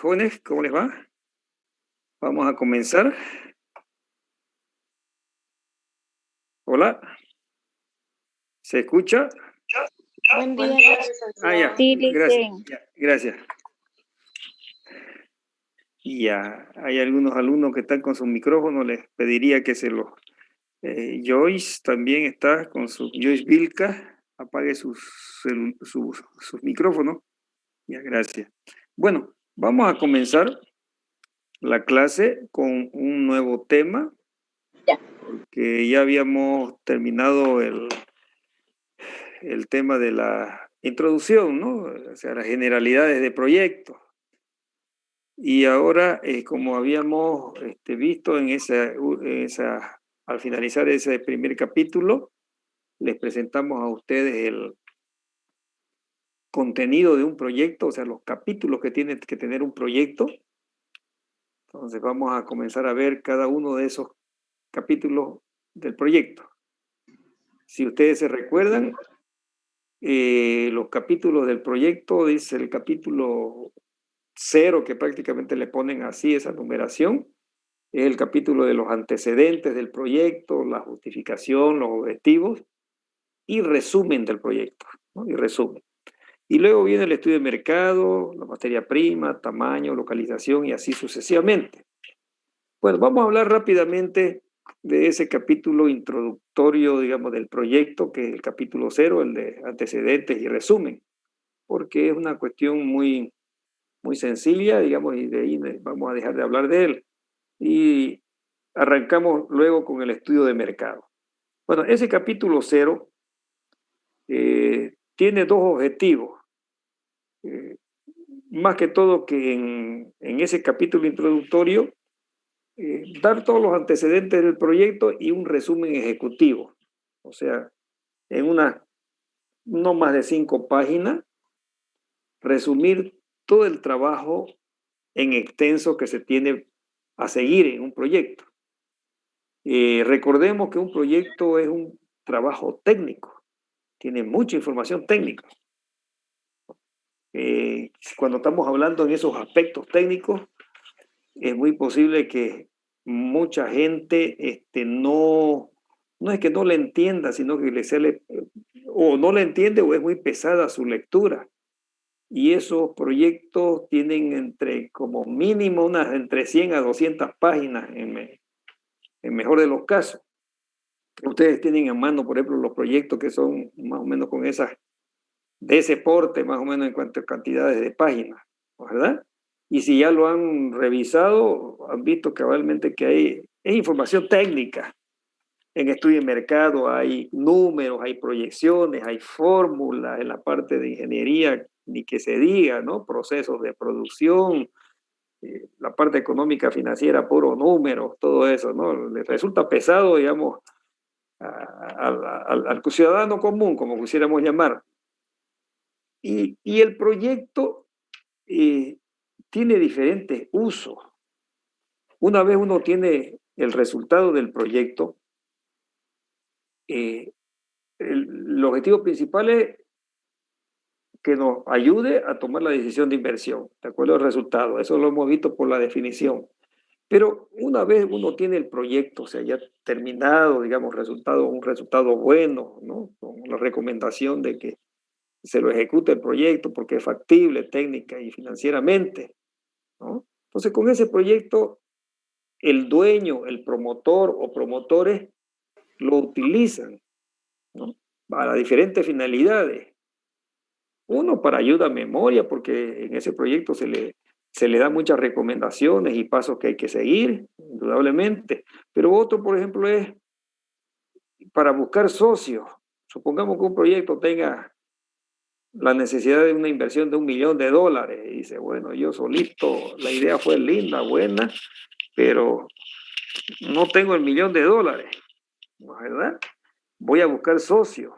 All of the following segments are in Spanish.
jóvenes, ¿cómo les va? Vamos a comenzar. Hola, ¿se escucha? Buen día. Ya, Sí, gracias. dicen. Ya, gracias. Ya, hay algunos alumnos que están con su micrófono, les pediría que se los... Joyce también está con su... Joyce Vilca, apague sus micrófonos. Ya, gracias. Bueno, vamos a comenzar la clase con un nuevo tema, que ya habíamos terminado el tema de la introducción, ¿no? O sea, las generalidades de proyectos. Y ahora, como habíamos visto en al finalizar ese primer capítulo, les presentamos a ustedes el contenido de un proyecto, o sea, los capítulos que tiene que tener un proyecto. Entonces vamos a comenzar a ver cada uno de esos capítulos del proyecto. Si ustedes se recuerdan, los capítulos del proyecto, dice el capítulo 0, que prácticamente le ponen así esa numeración, es el capítulo de los antecedentes del proyecto, la justificación, los objetivos y resumen del proyecto, ¿no? Y resumen. Y luego viene el estudio de mercado, la materia prima, tamaño, localización y así sucesivamente. Bueno, vamos a hablar rápidamente de ese capítulo introductorio, digamos, del proyecto, que es el capítulo 0, el de antecedentes y resumen, porque es una cuestión muy sencilla, digamos, y de ahí vamos a dejar de hablar de él. Y arrancamos luego con el estudio de mercado. Bueno, ese capítulo 0 tiene dos objetivos. Más que todo que en ese capítulo introductorio, dar todos los antecedentes del proyecto y un resumen ejecutivo. O sea, en no más de 5 páginas, resumir todo el trabajo en extenso que se tiene a seguir en un proyecto. Recordemos que un proyecto es un trabajo técnico, tiene mucha información técnica. Cuando estamos hablando en esos aspectos técnicos, es muy posible que mucha gente no es que no le entienda, sino que o no le entiende o es muy pesada su lectura. Y esos proyectos tienen como mínimo entre 100 a 200 páginas en mejor de los casos. Ustedes tienen en mano, por ejemplo, los proyectos que son más o menos de ese porte, más o menos en cuanto a cantidades de páginas, ¿verdad? Y si ya lo han revisado, han visto cabalmente que es información técnica. En estudio de mercado hay números, hay proyecciones, hay fórmulas en la parte de ingeniería, ni que se diga, ¿no? Procesos de producción, la parte económica financiera, puro números, todo eso, ¿no? Les resulta pesado, digamos, al ciudadano común, como quisiéramos llamar. Y el proyecto tiene diferentes usos. Una vez uno tiene el resultado del proyecto, el objetivo principal es que nos ayude a tomar la decisión de inversión, de acuerdo al resultado. Eso lo hemos visto por la definición. Pero una vez uno tiene el proyecto, o sea, ya terminado, digamos, un resultado bueno, ¿no? Con la recomendación de que se lo ejecute el proyecto porque es factible técnica y financieramente, ¿no? Entonces, con ese proyecto, el dueño, el promotor o promotores lo utilizan, ¿no? Para diferentes finalidades. Uno, para ayuda a memoria, porque en ese proyecto se le dan muchas recomendaciones y pasos que hay que seguir, indudablemente. Pero otro, por ejemplo, es para buscar socios. Supongamos que un proyecto tenga la necesidad de una inversión de $1.000.000 y dice, bueno, yo solito, la idea fue linda, buena, pero no tengo el $1.000.000, ¿verdad? Voy a buscar socios.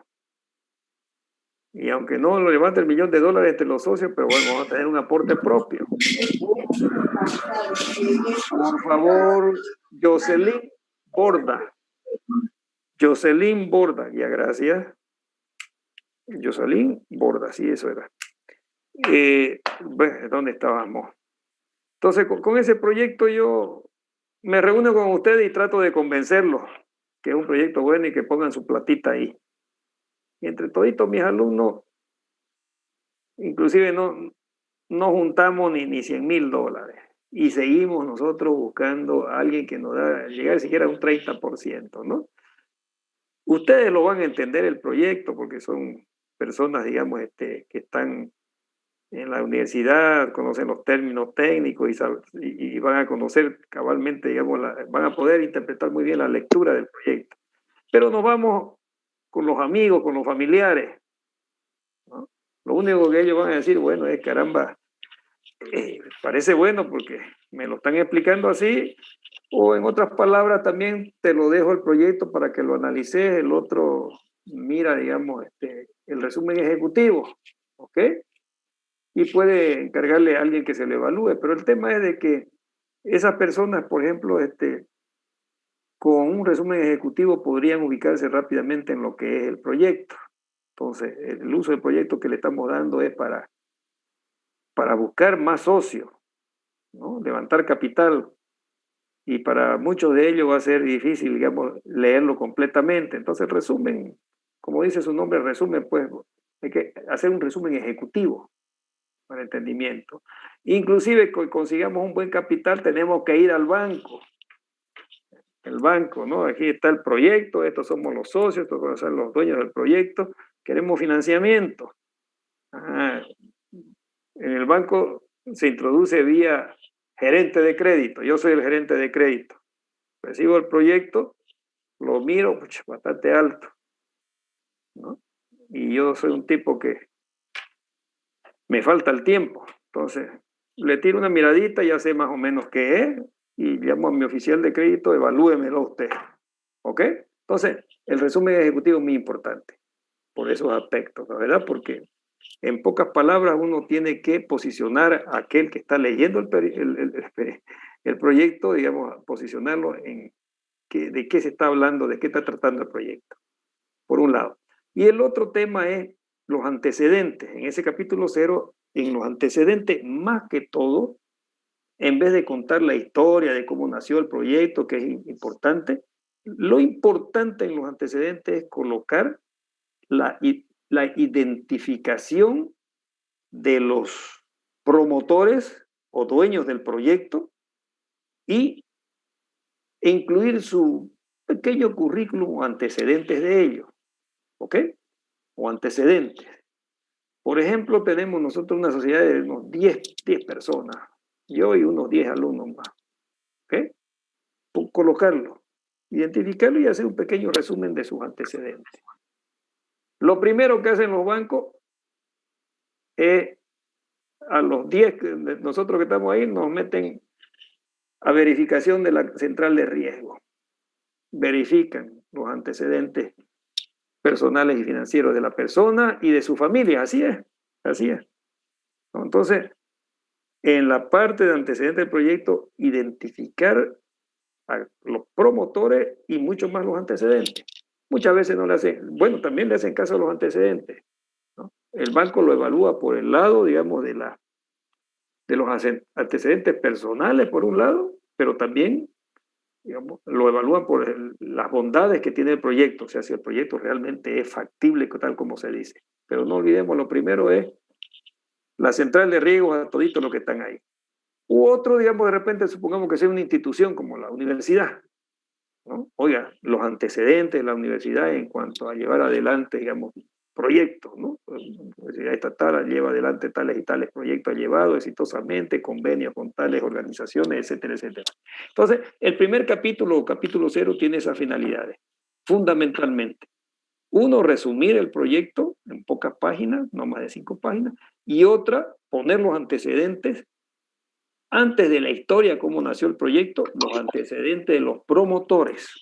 Y aunque no lo levante el $1.000.000 entre los socios, pero bueno, vamos a tener un aporte propio. Por favor, Jocelyn Borda. Jocelyn Borda, ya gracias. Jocelyn Borda, sí, eso era. ¿Dónde estábamos? Entonces, con ese proyecto yo me reúno con ustedes y trato de convencerlos que es un proyecto bueno y que pongan su platita ahí. Y entre toditos mis alumnos, inclusive no juntamos ni $100,000 y seguimos nosotros buscando a alguien que nos da, llegar siquiera a un 30%, ¿no? Ustedes lo van a entender el proyecto porque son personas, digamos, que están en la universidad, conocen los términos técnicos y van a conocer cabalmente, digamos, van a poder interpretar muy bien la lectura del proyecto. Pero nos vamos con los amigos, con los familiares, ¿no? Lo único que ellos van a decir, bueno, es caramba, parece bueno porque me lo están explicando así, o en otras palabras también te lo dejo el proyecto para que lo analices, el otro mira, digamos, el resumen ejecutivo, ¿ok? Y puede encargarle a alguien que se le evalúe, pero el tema es de que esas personas, por ejemplo, con un resumen ejecutivo podrían ubicarse rápidamente en lo que es el proyecto. Entonces, el uso del proyecto que le estamos dando es para buscar más socios, ¿no? Levantar capital, y para muchos de ellos va a ser difícil, digamos, leerlo completamente. Entonces, el resumen, como dice su nombre, resumen, pues hay que hacer un resumen ejecutivo para entendimiento. Inclusive, consigamos un buen capital, tenemos que ir al banco. El banco, ¿no? Aquí está el proyecto, estos somos los socios, estos son los dueños del proyecto, queremos financiamiento. En el banco se introduce vía gerente de crédito, yo soy el gerente de crédito. Recibo el proyecto, lo miro, pues, bastante alto, ¿no? Y yo soy un tipo que me falta el tiempo, entonces le tiro una miradita, ya sé más o menos qué es, y llamo a mi oficial de crédito, evalúemelo usted, ¿ok? Entonces, el resumen ejecutivo es muy importante por esos aspectos, ¿la verdad? Porque en pocas palabras uno tiene que posicionar a aquel que está leyendo el proyecto, digamos, posicionarlo en de qué se está hablando, de qué está tratando el proyecto, por un lado. Y el otro tema es los antecedentes. En ese capítulo 0, en los antecedentes, más que todo, en vez de contar la historia de cómo nació el proyecto, que es importante, lo importante en los antecedentes es colocar la identificación de los promotores o dueños del proyecto y incluir su pequeño currículum o antecedentes de ellos, ¿ok? O antecedentes. Por ejemplo, tenemos nosotros una sociedad de unos 10 personas, yo y unos 10 alumnos más, ¿ok? Colocarlo, identificarlo y hacer un pequeño resumen de sus antecedentes. Lo primero que hacen los bancos es a los 10 nosotros que estamos ahí nos meten a verificación de la central de riesgo. Verifican los antecedentes personales y financieros de la persona y de su familia, así es, así es. Entonces, en la parte de antecedentes del proyecto, identificar a los promotores y mucho más los antecedentes. Muchas veces no le hacen, bueno, también le hacen caso a los antecedentes, ¿no? El banco lo evalúa por el lado, digamos, de los antecedentes personales, por un lado, pero también, digamos, lo evalúan por las bondades que tiene el proyecto, o sea, si el proyecto realmente es factible, tal como se dice. Pero no olvidemos, lo primero es la central de riesgos a todito lo que están ahí. U otro, digamos, de repente, supongamos que sea una institución como la universidad, ¿no? Oiga, los antecedentes de la universidad en cuanto a llevar adelante, digamos, proyectos, ¿no? La universidad estatal lleva adelante tales y tales proyectos, ha llevado exitosamente convenios con tales organizaciones, etcétera, etcétera. Entonces, el primer capítulo o capítulo 0 tiene esas finalidades, fundamentalmente. Uno, resumir el proyecto en pocas páginas, no más de 5 páginas, y otra, poner los antecedentes antes de la historia, cómo nació el proyecto, los antecedentes de los promotores,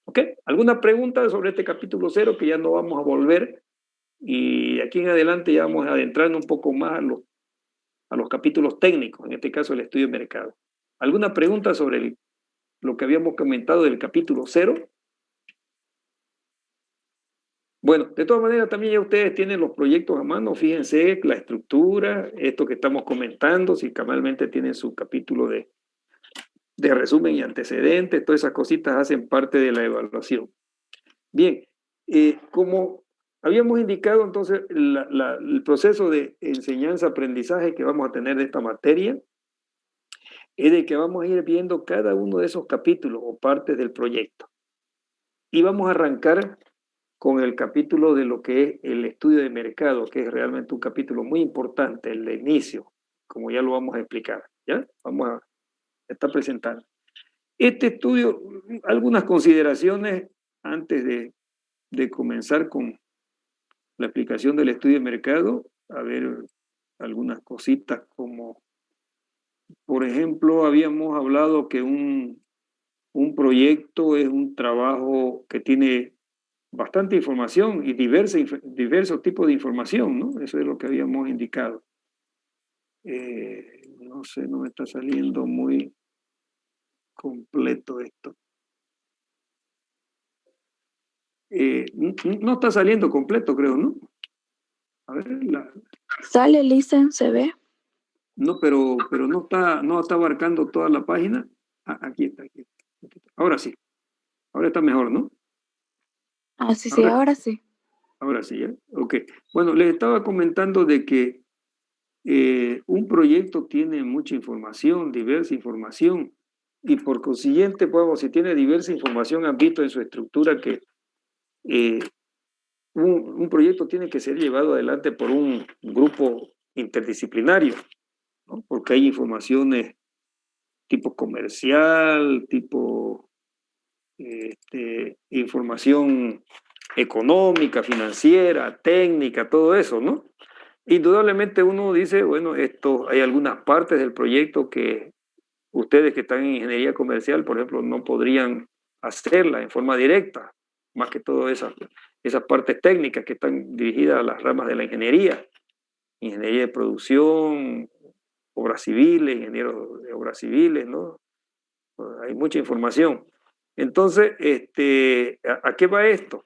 ¿Ok? ¿Alguna pregunta sobre este capítulo 0 que ya no vamos a volver? Y de aquí en adelante ya vamos a adentrarnos un poco más a los capítulos técnicos, en este caso el estudio de mercado. ¿Alguna pregunta sobre lo que habíamos comentado del capítulo 0? Bueno, de todas maneras también ya ustedes tienen los proyectos a mano, fíjense la estructura, esto que estamos comentando, si cabalmente tienen su capítulo de resumen y antecedentes, todas esas cositas hacen parte de la evaluación. Bien, como habíamos indicado entonces el proceso de enseñanza-aprendizaje que vamos a tener de esta materia es de que vamos a ir viendo cada uno de esos capítulos o partes del proyecto. Y vamos a arrancar con el capítulo de lo que es el estudio de mercado, que es realmente un capítulo muy importante, el de inicio, como ya lo vamos a explicar. ¿Ya? Vamos a estar presentando. Este estudio, algunas consideraciones antes de comenzar con la explicación del estudio de mercado, a ver algunas cositas como, por ejemplo, habíamos hablado que un proyecto es un trabajo que tiene bastante información y diversos tipos de información, ¿no? Eso es lo que habíamos indicado. No sé, no me está saliendo muy completo esto. No está saliendo completo, creo, ¿no? A ver, Sale, Lisa, se ve. no, pero no está abarcando toda la página. Ah, aquí está, aquí está. Ahora sí, ahora está mejor, ¿no? Ah, sí, sí, ahora sí. Ahora sí, ¿ya? Ok. Bueno, les estaba comentando de que un proyecto tiene mucha información, diversa información, y por consiguiente, pues, si tiene diversa información, han visto en su estructura que eh, un proyecto tiene que ser llevado adelante por un grupo interdisciplinario, ¿no? Porque hay informaciones tipo comercial, tipo información económica, financiera, técnica, todo eso, ¿no? Indudablemente uno dice, bueno, esto, hay algunas partes del proyecto que ustedes que están en ingeniería comercial, por ejemplo, no podrían hacerla en forma directa, más que todo esas partes técnicas que están dirigidas a las ramas de la ingeniería de producción, obras civiles, ingenieros de obras civiles, ¿no? Hay mucha información. Entonces, ¿a qué va esto?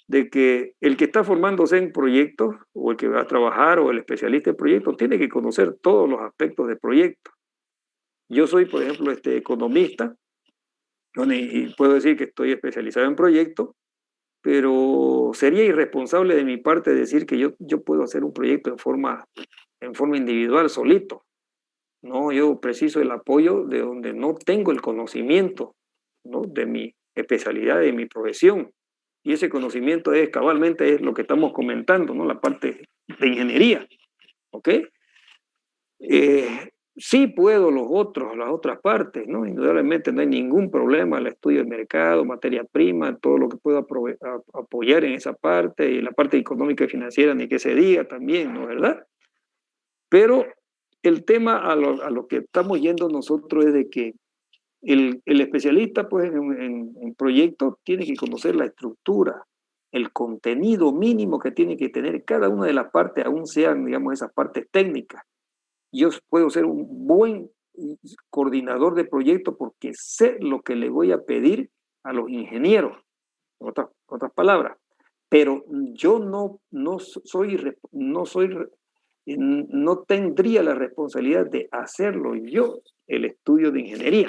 De que el que está formándose en proyectos, o el que va a trabajar, o el especialista en proyectos, tiene que conocer todos los aspectos de proyectos. Yo soy, por ejemplo, economista, y puedo decir que estoy especializado en proyectos, pero sería irresponsable de mi parte decir que yo puedo hacer un proyecto en forma individual, solito. No, yo preciso el apoyo de donde no tengo el conocimiento, ¿no? De mi especialidad, de mi profesión. Y ese conocimiento es cabalmente es lo que estamos comentando, ¿no? La parte de ingeniería, ¿ok? Sí puedo las otras partes, ¿no? Indudablemente no hay ningún problema, el estudio del mercado, materia prima, todo lo que pueda apoyar en esa parte, y la parte económica y financiera, ni que se diga también, ¿no? ¿Verdad? Pero el tema a lo que estamos yendo nosotros es de que el especialista, pues, en proyectos tiene que conocer la estructura, el contenido mínimo que tiene que tener cada una de las partes, aún sean, digamos, esas partes técnicas. Yo puedo ser un buen coordinador de proyectos porque sé lo que le voy a pedir a los ingenieros, otras palabras, pero yo no tendría la responsabilidad de hacerlo yo, el estudio de ingeniería,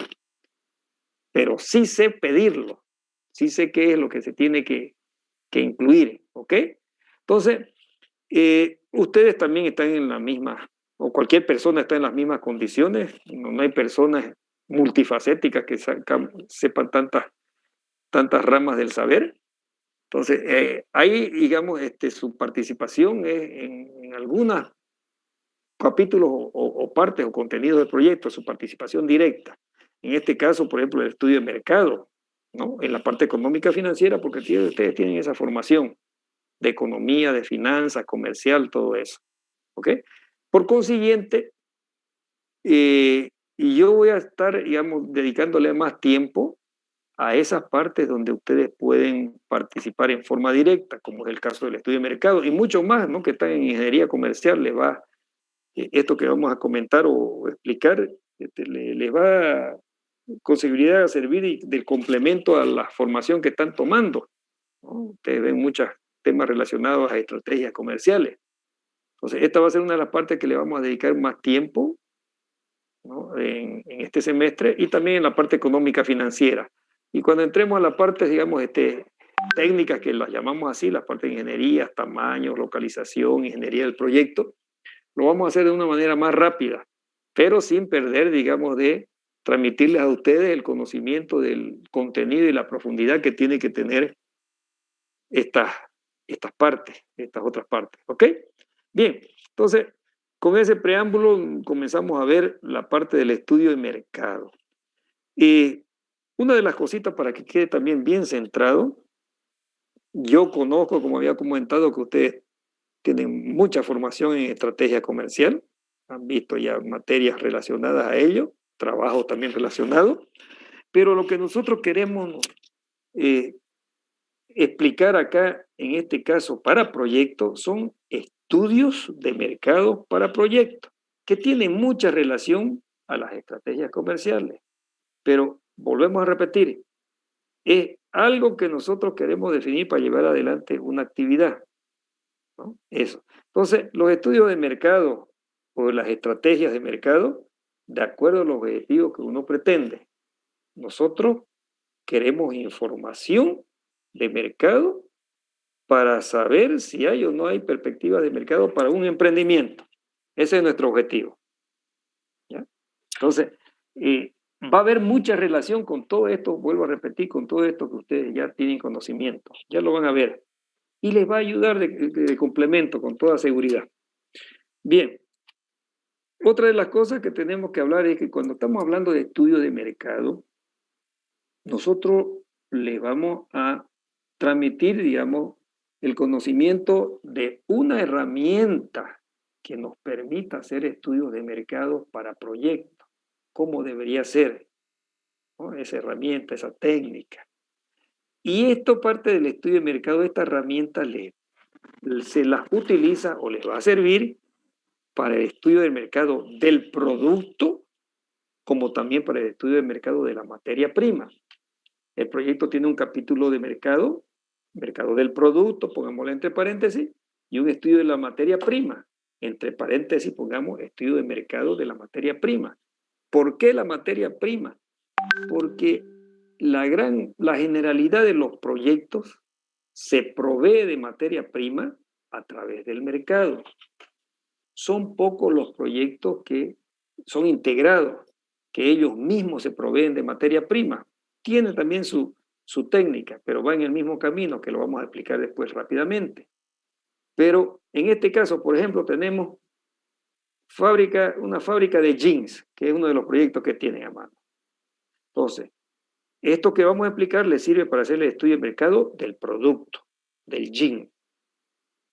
pero sí sé pedirlo, sí sé qué es lo que se tiene que incluir, ¿ok? Entonces, ustedes también están en la misma, o cualquier persona está en las mismas condiciones, no hay personas multifacéticas que sepan tantas ramas del saber. Entonces, ahí, digamos, su participación es en algunos capítulos o partes o contenidos del proyecto, su participación directa. En este caso, por ejemplo, el estudio de mercado, ¿no? En la parte económica financiera, porque ustedes tienen esa formación de economía, de finanzas, comercial, todo eso. ¿Ok? Por consiguiente, y yo voy a estar, digamos, dedicándole más tiempo a esas partes donde ustedes pueden participar en forma directa, como es el caso del estudio de mercado, y mucho más, ¿no? Que están en ingeniería comercial, esto que vamos a comentar o explicar, les va con seguridad a servir de complemento a la formación que están tomando, ¿no? Ustedes ven muchas temas relacionados a estrategias comerciales. Entonces, esta va a ser una de las partes que le vamos a dedicar más tiempo, ¿no? en este semestre, y también en la parte económica financiera. Y cuando entremos a la parte, digamos, técnicas, que las llamamos así, las partes de ingeniería, tamaño, localización, ingeniería del proyecto, lo vamos a hacer de una manera más rápida, pero sin perder, digamos, de transmitirles a ustedes el conocimiento del contenido y la profundidad que tiene que tener estas partes, estas otras partes. ¿Ok? Bien, entonces, con ese preámbulo comenzamos a ver la parte del estudio de mercado. Y una de las cositas para que quede también bien centrado, yo conozco, como había comentado, que ustedes tienen mucha formación en estrategia comercial, han visto ya materias relacionadas a ello, trabajo también relacionado, pero lo que nosotros queremos eh, explicar acá, en este caso para proyectos, son estudios de mercado para proyectos, que tienen mucha relación a las estrategias comerciales. Pero volvemos a repetir, es algo que nosotros queremos definir para llevar adelante una actividad, ¿no? Eso. Entonces, los estudios de mercado o las estrategias de mercado, de acuerdo a los objetivos que uno pretende. Nosotros queremos información de mercado para saber si hay o no hay perspectivas de mercado para un emprendimiento. Ese es nuestro objetivo, ¿ya? Entonces, va a haber mucha relación con todo esto, vuelvo a repetir, con todo esto que ustedes ya tienen conocimiento, ya lo van a ver, y les va a ayudar de complemento con toda seguridad. Bien, otra de las cosas que tenemos que hablar es que cuando estamos hablando de estudio de mercado, nosotros les vamos a transmitir, digamos, el conocimiento de una herramienta que nos permita hacer estudios de mercado para proyectos, cómo debería ser, ¿no? Esa herramienta, esa técnica. Y esto parte del estudio de mercado, esta herramienta se las utiliza o les va a servir para el estudio del mercado del producto, como también para el estudio del mercado de la materia prima. El proyecto tiene un capítulo de mercado, mercado del producto, pongámoslo entre paréntesis, y un estudio de la materia prima. Entre paréntesis pongamos estudio de mercado de la materia prima. ¿Por qué la materia prima? Porque la generalidad de los proyectos se provee de materia prima a través del mercado. Son pocos los proyectos que son integrados, que ellos mismos se proveen de materia prima. Tiene también su técnica, pero va en el mismo camino, que lo vamos a explicar después rápidamente. Pero en este caso, por ejemplo, tenemos una fábrica de jeans, que es uno de los proyectos que tienen a mano. Entonces, esto que vamos a explicar les sirve para hacer el estudio de mercado del producto, del jean,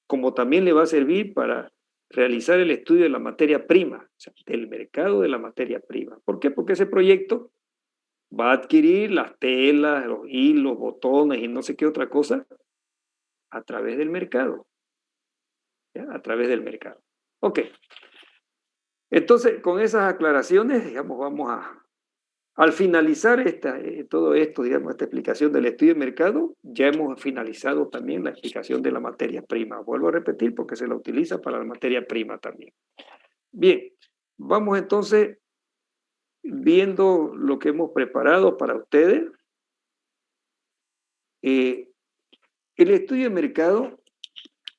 como también le va a servir para realizar el estudio de la materia prima, o sea, del mercado de la materia prima. ¿Por qué? Porque ese proyecto va a adquirir las telas, los hilos, botones y no sé qué otra cosa a través del mercado. ¿Ya? A través del mercado. Ok. Entonces, con esas aclaraciones, digamos, al finalizar todo esto, digamos, esta explicación del estudio de mercado, ya hemos finalizado también la explicación de la materia prima. Vuelvo a repetir porque se la utiliza para la materia prima también. Bien, vamos entonces viendo lo que hemos preparado para ustedes. El estudio de mercado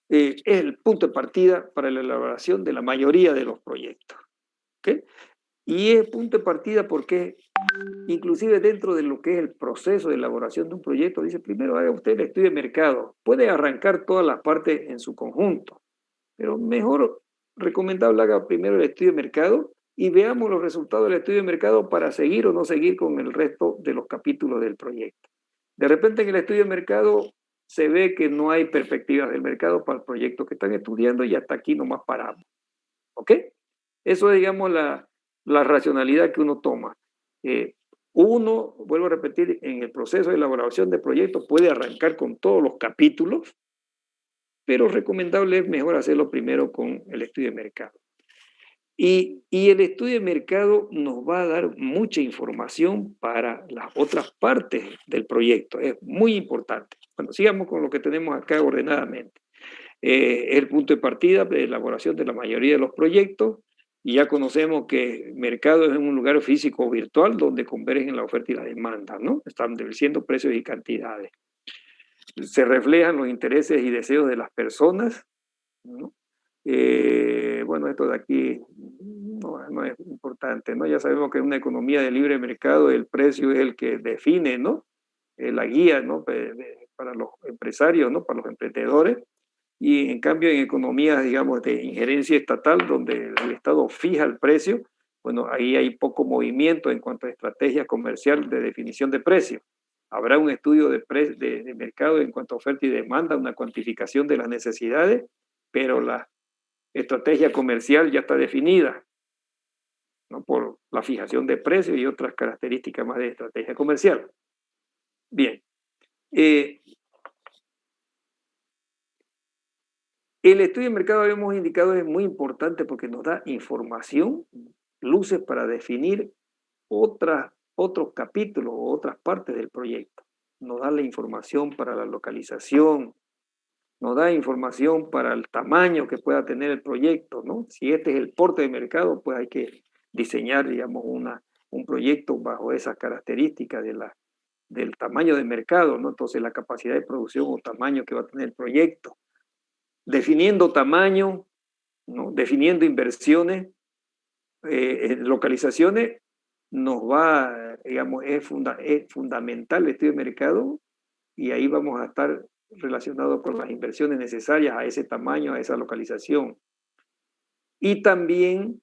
es el punto de partida para la elaboración de la mayoría de los proyectos. ¿Okay? Y es punto de partida porque inclusive dentro de lo que es el proceso de elaboración de un proyecto, dice, primero haga usted el estudio de mercado. Puede arrancar todas las partes en su conjunto, pero mejor recomendable haga primero el estudio de mercado y veamos los resultados del estudio de mercado para seguir o no seguir con el resto de los capítulos del proyecto. De repente en el estudio de mercado se ve que no hay perspectivas del mercado para el proyecto que están estudiando y hasta aquí nomás paramos. ¿Ok? Eso es, digamos, la racionalidad que uno toma. Uno, vuelvo a repetir, en el proceso de elaboración de proyectos puede arrancar con todos los capítulos, pero recomendable es mejor hacerlo primero con el estudio de mercado. Y el estudio de mercado nos va a dar mucha información para las otras partes del proyecto. Es muy importante. Bueno, sigamos con lo que tenemos acá ordenadamente. Es el punto de partida de elaboración de la mayoría de los proyectos. Y ya conocemos que mercado es un lugar físico o virtual donde convergen la oferta y la demanda, ¿no? Estableciendo precios y cantidades. Se reflejan los intereses y deseos de las personas, ¿no? Bueno, esto de aquí no es importante, ¿no? Ya sabemos que en una economía de libre mercado el precio es el que define, ¿no? La guía, ¿no? Para los empresarios, ¿no? Para los emprendedores. Y en cambio en economías, digamos, de injerencia estatal, donde el Estado fija el precio, bueno, ahí hay poco movimiento en cuanto a estrategia comercial de definición de precios. Habrá un estudio de mercado en cuanto a oferta y demanda, una cuantificación de las necesidades, pero la estrategia comercial ya está definida, ¿no? Por la fijación de precios y otras características más de estrategia comercial. Bien. El estudio de mercado, habíamos indicado, es muy importante porque nos da información, luces para definir otros capítulos o otras partes del proyecto. Nos da la información para la localización, nos da información para el tamaño que pueda tener el proyecto, ¿no? Si este es el porte de mercado, pues hay que diseñar, digamos, un proyecto bajo esas características del tamaño de mercado, ¿no? Entonces, la capacidad de producción o tamaño que va a tener el proyecto. Definiendo tamaño, ¿no? Definiendo inversiones, localizaciones, nos va, digamos, es fundamental el estudio de mercado y ahí vamos a estar relacionados con las inversiones necesarias a ese tamaño, a esa localización. Y también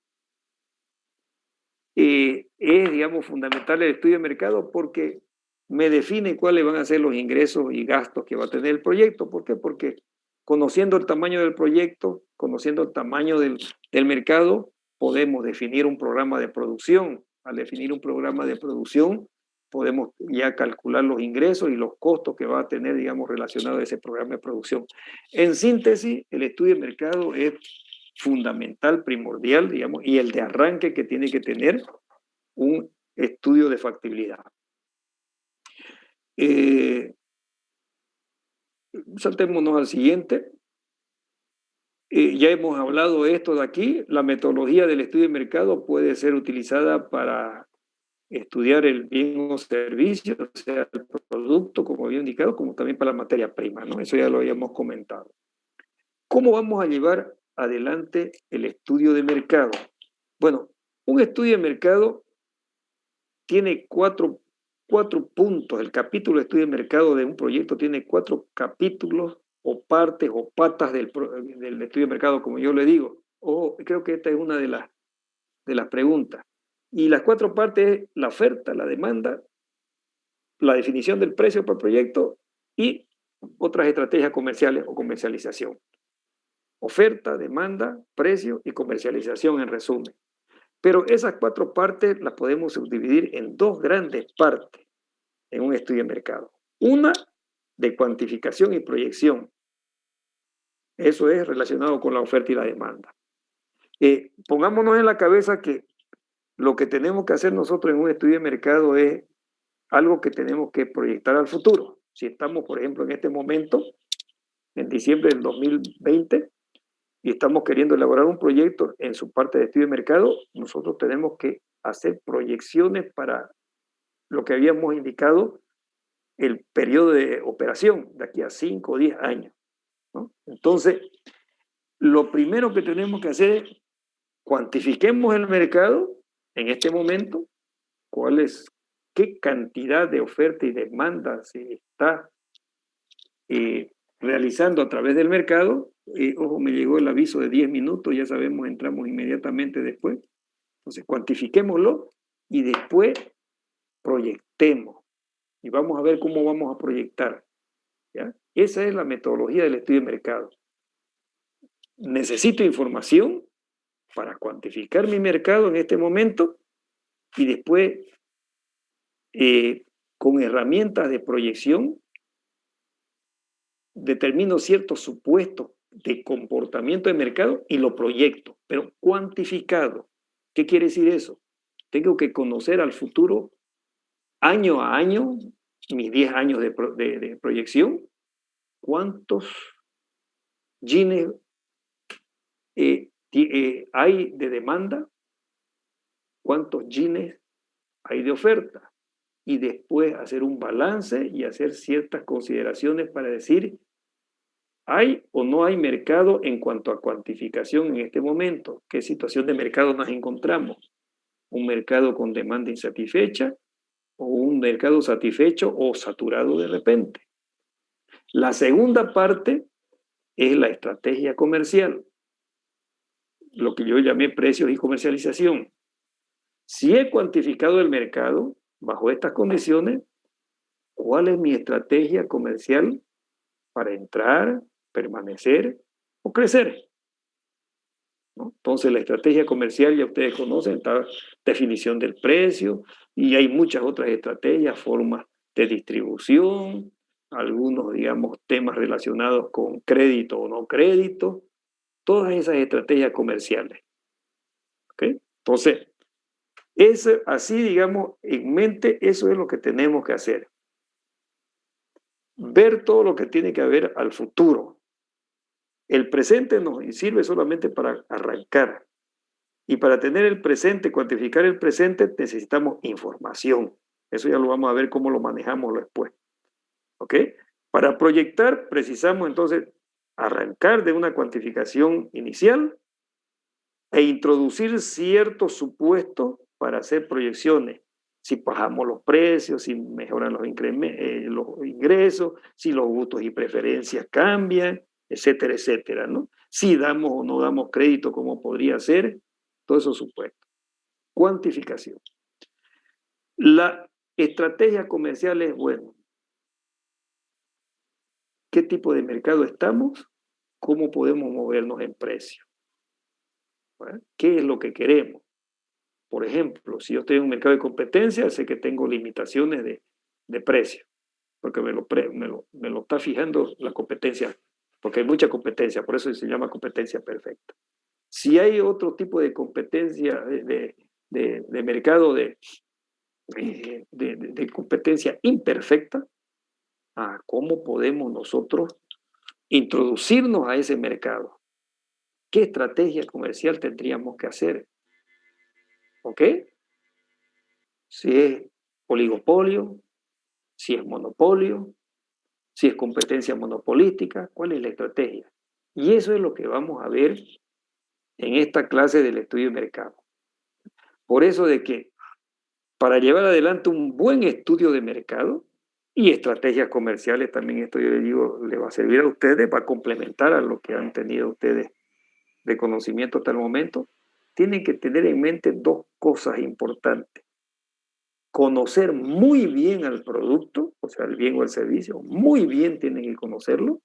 es, digamos, fundamental el estudio de mercado porque me define cuáles van a ser los ingresos y gastos que va a tener el proyecto. ¿Por qué? Porque conociendo el tamaño del proyecto, conociendo el tamaño del mercado, podemos definir un programa de producción. Al definir un programa de producción, podemos ya calcular los ingresos y los costos que va a tener, digamos, relacionado a ese programa de producción. En síntesis, el estudio de mercado es fundamental, primordial, digamos, y el de arranque que tiene que tener un estudio de factibilidad. Saltémonos al siguiente. Ya hemos hablado de esto de aquí. La metodología del estudio de mercado puede ser utilizada para estudiar el bien o servicio, o sea, el producto, como había indicado, como también para la materia prima, ¿no? Eso ya lo habíamos comentado. ¿Cómo vamos a llevar adelante el estudio de mercado? Bueno, un estudio de mercado tiene cuatro puntos. El capítulo de estudio de mercado de un proyecto tiene 4 capítulos o partes o patas del estudio de mercado, como yo le digo. Creo que esta es una de las preguntas. Y las 4 partes es la oferta, la demanda, la definición del precio por proyecto y otras estrategias comerciales o comercialización. Oferta, demanda, precio y comercialización en resumen. Pero esas 4 partes las podemos subdividir en 2 grandes partes en un estudio de mercado. Una de cuantificación y proyección. Eso es relacionado con la oferta y la demanda. Pongámonos en la cabeza que lo que tenemos que hacer nosotros en un estudio de mercado es algo que tenemos que proyectar al futuro. Si estamos, por ejemplo, en este momento, en diciembre del 2020, y estamos queriendo elaborar un proyecto en su parte de estudio de mercado, nosotros tenemos que hacer proyecciones para lo que habíamos indicado, el periodo de operación, de aquí a 5 o 10 años, ¿no? Entonces, lo primero que tenemos que hacer es cuantifiquemos el mercado en este momento, qué cantidad de oferta y demanda se está realizando a través del mercado. Ojo, me llegó el aviso de 10 minutos, ya sabemos, entramos inmediatamente después. Entonces, cuantifiquémoslo y después proyectemos. Y vamos a ver cómo vamos a proyectar, ¿ya? Esa es la metodología del estudio de mercado. Necesito información para cuantificar mi mercado en este momento y después, con herramientas de proyección, determino ciertos supuestos de comportamiento de mercado y lo proyecto, pero cuantificado. ¿Qué quiere decir eso? Tengo que conocer al futuro año a año, mis 10 años de proyección, cuántos jeans hay de demanda, cuántos jeans hay de oferta, y después hacer un balance y hacer ciertas consideraciones para decir, ¿hay o no hay mercado en cuanto a cuantificación en este momento? ¿Qué situación de mercado nos encontramos? ¿Un mercado con demanda insatisfecha o un mercado satisfecho o saturado de repente? La segunda parte es la estrategia comercial, lo que yo llamé precios y comercialización. Si he cuantificado el mercado bajo estas condiciones, ¿cuál es mi estrategia comercial para entrar, permanecer o crecer? ¿No? Entonces, la estrategia comercial, ya ustedes conocen, está definición del precio y hay muchas otras estrategias, formas de distribución, algunos, digamos, temas relacionados con crédito o no crédito, todas esas estrategias comerciales. ¿Okay? Entonces, así, digamos, en mente, eso es lo que tenemos que hacer. Ver todo lo que tiene que haber al futuro. El presente nos sirve solamente para arrancar. Y para tener el presente, cuantificar el presente, necesitamos información. Eso ya lo vamos a ver cómo lo manejamos después. ¿Ok? Para proyectar, precisamos entonces arrancar de una cuantificación inicial e introducir ciertos supuestos para hacer proyecciones. Si bajamos los precios, si mejoran los ingresos, si los gustos y preferencias cambian, etcétera, etcétera, ¿no? Si damos o no damos crédito, como podría ser, todos esos supuestos. Cuantificación. La estrategia comercial es, bueno, ¿qué tipo de mercado estamos? ¿Cómo podemos movernos en precio? ¿Bueno? ¿Qué es lo que queremos? Por ejemplo, si yo estoy en un mercado de competencia, sé que tengo limitaciones de precio, porque me lo está fijando la competencia, porque hay mucha competencia, por eso se llama competencia perfecta. Si hay otro tipo de competencia, de mercado de competencia imperfecta, ¿cómo podemos nosotros introducirnos a ese mercado? ¿Qué estrategia comercial tendríamos que hacer? ¿Ok? Si es oligopolio, si es monopolio, si es competencia monopolística, ¿cuál es la estrategia? Y eso es lo que vamos a ver en esta clase del estudio de mercado. Por eso de que para llevar adelante un buen estudio de mercado y estrategias comerciales, también esto yo le digo, le va a servir a ustedes, va a complementar a lo que han tenido ustedes de conocimiento hasta el momento, tienen que tener en mente dos cosas importantes. Conocer muy bien al producto, o sea, el bien o el servicio, muy bien tienen que conocerlo,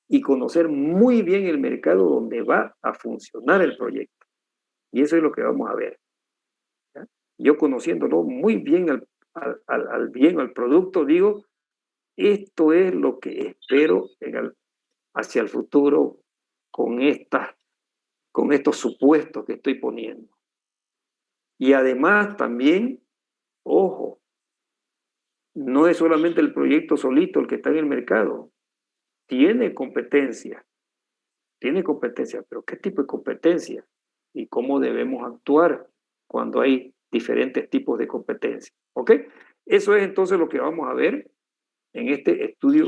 y conocer muy bien el mercado donde va a funcionar el proyecto. Y eso es lo que vamos a ver. ¿Ya? Yo conociéndolo muy bien al bien, al producto, digo, esto es lo que espero hacia el futuro con estos supuestos que estoy poniendo. Y además también, ojo, no es solamente el proyecto solito el que está en el mercado, tiene competencia, pero ¿qué tipo de competencia? Y cómo debemos actuar cuando hay diferentes tipos de competencia. ¿Ok? Eso es entonces lo que vamos a ver en este estudio,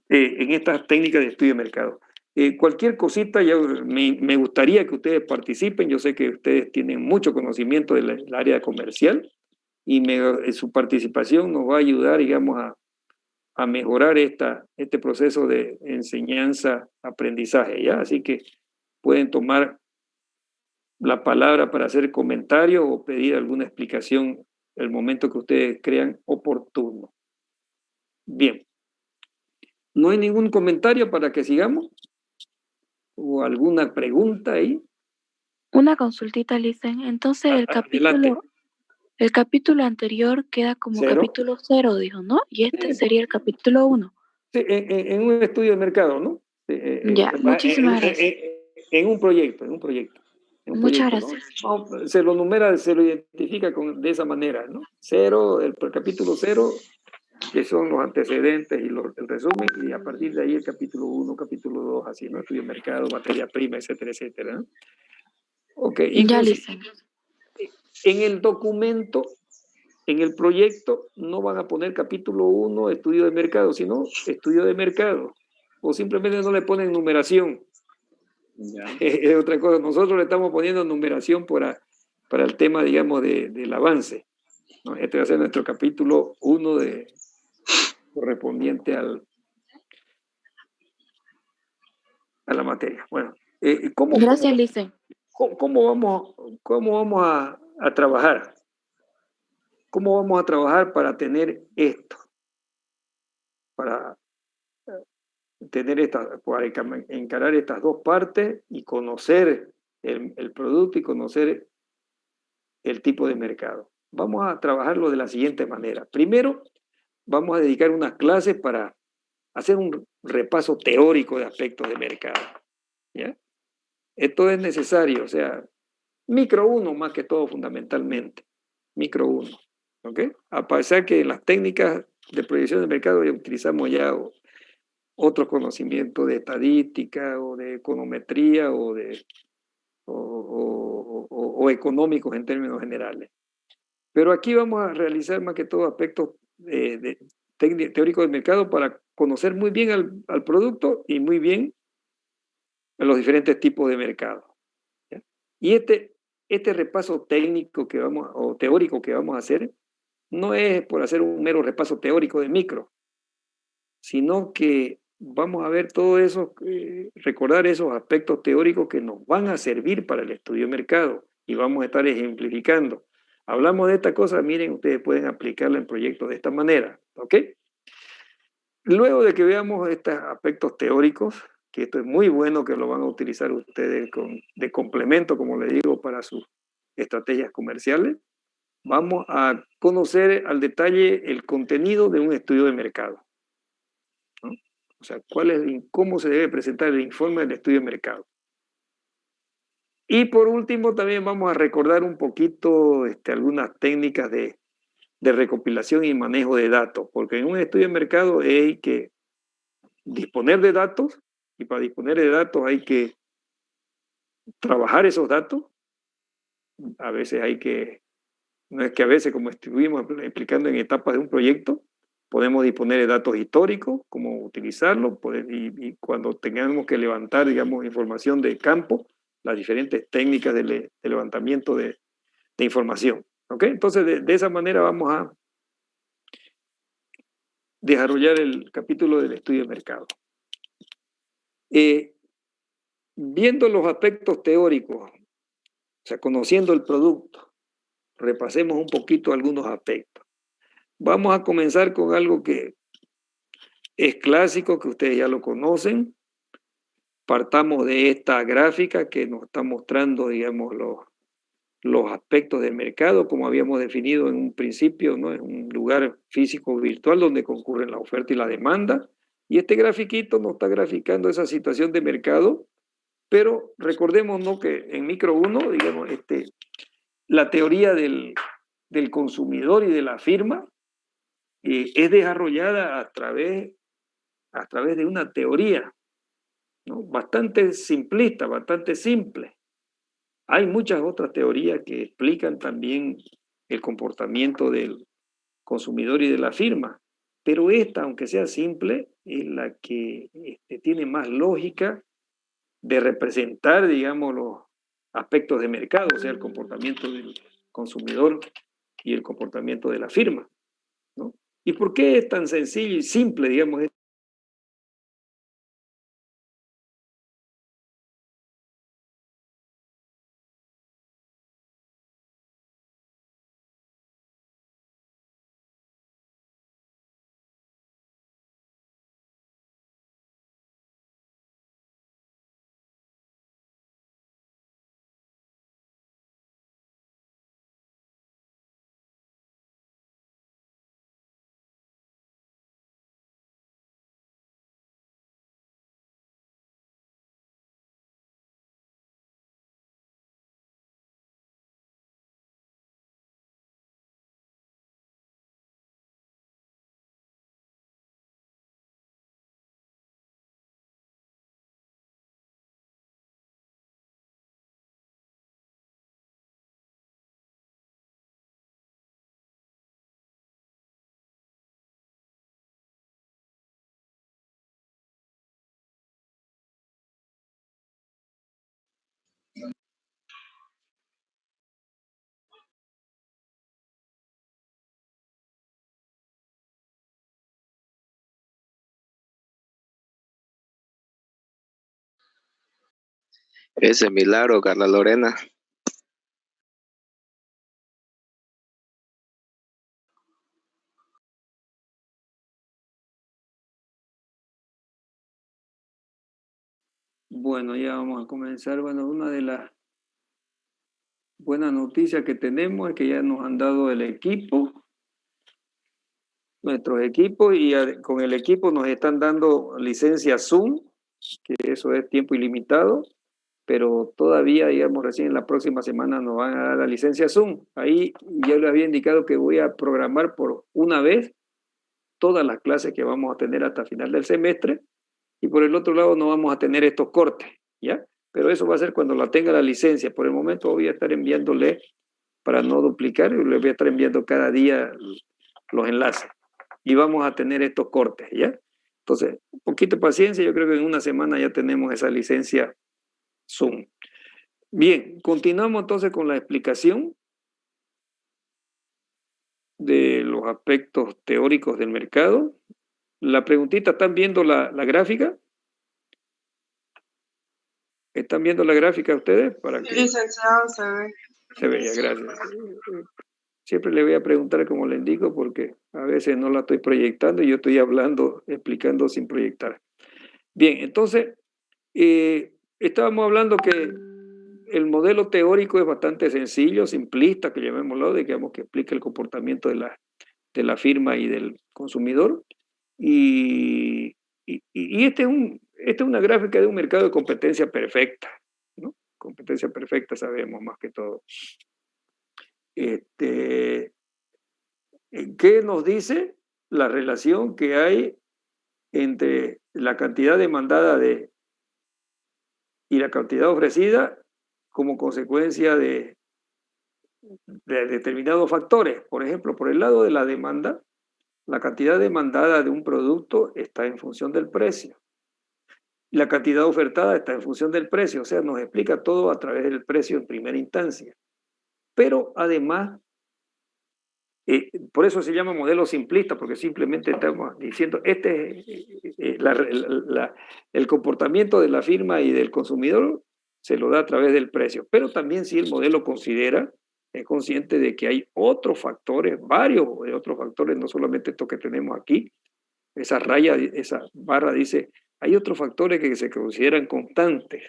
en estas técnicas de estudio de mercado. Cualquier cosita, me gustaría que ustedes participen. Yo sé que ustedes tienen mucho conocimiento del área comercial y su participación nos va a ayudar, digamos, a mejorar este proceso de enseñanza-aprendizaje, ¿ya? Así que pueden tomar la palabra para hacer comentarios o pedir alguna explicación el momento que ustedes crean oportuno. Bien. ¿No hay ningún comentario para que sigamos? ¿O alguna pregunta ahí? Una consultita, Licen. Entonces Adelante. el capítulo anterior queda como Cero. capítulo 0, dijo, ¿no? Y este Sí, sería el capítulo 1. sí, en un estudio de mercado, ¿no? Ya, muchísimas gracias. En un proyecto, en un proyecto, en un Muchas proyecto, ¿no? gracias. Se lo numera, se lo identifica de esa manera, ¿no? Cero, el capítulo cero, que son los antecedentes y el resumen, y a partir de ahí el capítulo uno, capítulo dos, así, ¿no? Estudio de mercado, materia prima, etcétera, etcétera, ¿no? Ok, Ya, inclusive Licen. en el documento, en el proyecto, no van a poner capítulo uno, estudio de mercado, sino estudio de mercado, o simplemente no le ponen numeración. Ya. Es otra cosa, nosotros le estamos poniendo numeración para el tema, digamos, del avance, ¿no? Este va a ser nuestro capítulo 1 correspondiente a la materia. Bueno, Gracias, Licen. cómo vamos a trabajar? ¿Cómo vamos a trabajar para tener esto? Para para encarar estas dos partes y conocer el producto y conocer el tipo de mercado. Vamos a trabajarlo de la siguiente manera. Primero, vamos a dedicar unas clases para hacer un repaso teórico de aspectos de mercado. ¿Ya? Esto es necesario, o sea, micro uno más que todo fundamentalmente, micro uno. ¿Ok? A pesar que en las técnicas de proyección de mercado ya utilizamos ya otros conocimientos de estadística o de econometría o económicos en términos generales. Pero aquí vamos a realizar más que todo aspectos teóricos del mercado para conocer muy bien al producto y muy bien a los diferentes tipos de mercado. ¿Ya? Y este repaso técnico o teórico que vamos a hacer no es por hacer un mero repaso teórico de micro, sino que vamos a ver todo eso, recordar esos aspectos teóricos que nos van a servir para el estudio de mercado y vamos a estar ejemplificando. Hablamos de esta cosa, miren, ustedes pueden aplicarla en proyectos de esta manera, ¿ok? Luego de que veamos estos aspectos teóricos, que esto es muy bueno que lo van a utilizar ustedes de complemento, como le digo, para sus estrategias comerciales, vamos a conocer al detalle el contenido de un estudio de mercado, ¿no? O sea, cómo se debe presentar el informe del estudio de mercado. Y por último, también vamos a recordar un poquito algunas técnicas de recopilación y manejo de datos, porque en un estudio de mercado hay que disponer de datos y para disponer de datos hay que trabajar esos datos. A veces no es que a veces, como estuvimos explicando en etapas de un proyecto, podemos disponer de datos históricos, cómo utilizarlos, y cuando tengamos que levantar, digamos, información de campo, las diferentes técnicas de levantamiento de información. ¿Ok? Entonces, de esa manera vamos a desarrollar el capítulo del estudio de mercado. Viendo los aspectos teóricos, o sea, conociendo el producto, repasemos un poquito algunos aspectos. Vamos a comenzar con algo que es clásico, que ustedes ya lo conocen. Partamos de esta gráfica que nos está mostrando, digamos, los aspectos del mercado, como habíamos definido en un principio, ¿no? Es un lugar físico virtual donde concurren la oferta y la demanda. Y este grafiquito nos está graficando esa situación de mercado, pero recordemos, ¿no?, que en micro 1, digamos, la teoría del consumidor y de la firma es desarrollada a través de una teoría, ¿no?, bastante simplista, bastante simple. Hay muchas otras teorías que explican también el comportamiento del consumidor y de la firma, pero esta, aunque sea simple, es la que tiene más lógica de representar, digamos, los aspectos de mercado, o sea, el comportamiento del consumidor y el comportamiento de la firma, ¿no? ¿Y por qué es tan sencillo y simple, digamos, Ese milagro, Carla Lorena. Bueno, ya vamos a comenzar. Bueno, una de las buenas noticias que tenemos es que ya nos han dado el equipo, nuestros equipos, y con el equipo nos están dando licencia Zoom, que eso es tiempo ilimitado, pero todavía, digamos, recién en la próxima semana nos van a dar la licencia Zoom. Ahí ya les había indicado que voy a programar por una vez todas las clases que vamos a tener hasta final del semestre, y por el otro lado no vamos a tener estos cortes, ¿ya? Pero eso va a ser cuando la tenga la licencia. Por el momento voy a estar enviándole, para no duplicar, le voy a estar enviando cada día los enlaces. Y vamos a tener estos cortes, ¿ya? Entonces, un poquito de paciencia, yo creo que en una semana ya tenemos esa licencia Zoom. Bien, continuamos entonces con la explicación de los aspectos teóricos del mercado. La preguntita, ¿están viendo la gráfica? ¿Están viendo la gráfica ustedes? Para que... Licenciado, se ve. Se veía, gracias. Siempre le voy a preguntar como le indico, porque a veces no la estoy proyectando y yo estoy hablando, explicando sin proyectar. Bien, entonces, estábamos hablando que el modelo teórico es bastante sencillo, simplista, que llamémoslo, digamos que explica el comportamiento de la firma y del consumidor. Y esta es una gráfica de un mercado de competencia perfecta, ¿no? Competencia perfecta sabemos más que todo. ¿Qué nos dice la relación que hay entre la cantidad demandada y la cantidad ofrecida como consecuencia de determinados factores? Por ejemplo, por el lado de la demanda, la cantidad demandada de un producto está en función del precio. La cantidad ofertada está en función del precio, o sea, nos explica todo a través del precio en primera instancia. Pero además, por eso se llama modelo simplista, porque simplemente estamos diciendo, este es el comportamiento de la firma y del consumidor se lo da a través del precio. Pero también si el modelo considera, es consciente de que hay otros factores, varios otros factores, no solamente estos que tenemos aquí. Esa raya, esa barra dice, hay otros factores que se consideran constantes.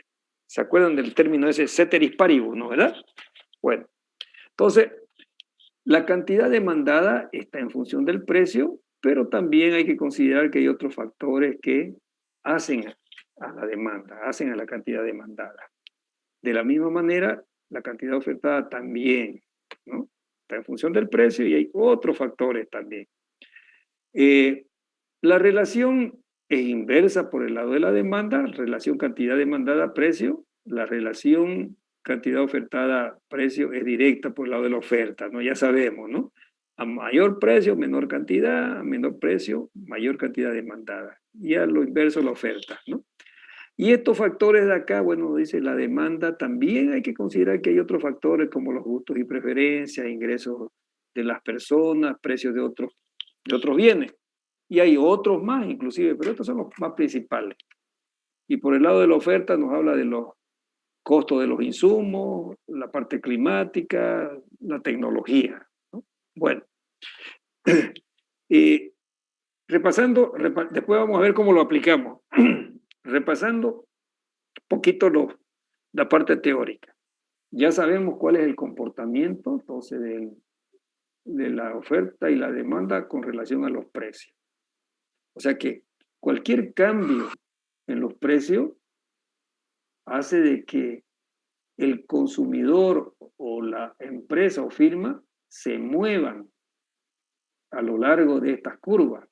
¿Se acuerdan del término ese ceteris paribus, no, verdad? Bueno, entonces, la cantidad demandada está en función del precio, pero también hay que considerar que hay otros factores que hacen a la demanda, hacen a la cantidad demandada. De la misma manera, la cantidad ofertada también, ¿no? Está en función del precio y hay otros factores también. La relación es inversa por el lado de la demanda, relación cantidad demandada-precio. La relación cantidad ofertada-precio es directa por el lado de la oferta, ¿no? Ya sabemos, ¿no? A mayor precio, menor cantidad; a menor precio, mayor cantidad demandada. Y a lo inverso, la oferta, ¿no? Y estos factores de acá, bueno, dice la demanda, también hay que considerar que hay otros factores como los gustos y preferencias, ingresos de las personas, precios de otros bienes. Y hay otros más inclusive, pero estos son los más principales. Y por el lado de la oferta nos habla de los costos de los insumos, la parte climática, la tecnología, ¿no? Bueno, repasando, después vamos a ver cómo lo aplicamos. Repasando un poquito la parte teórica. Ya sabemos cuál es el comportamiento entonces de la oferta y la demanda con relación a los precios. O sea que cualquier cambio en los precios hace de que el consumidor o la empresa o firma se muevan a lo largo de estas curvas,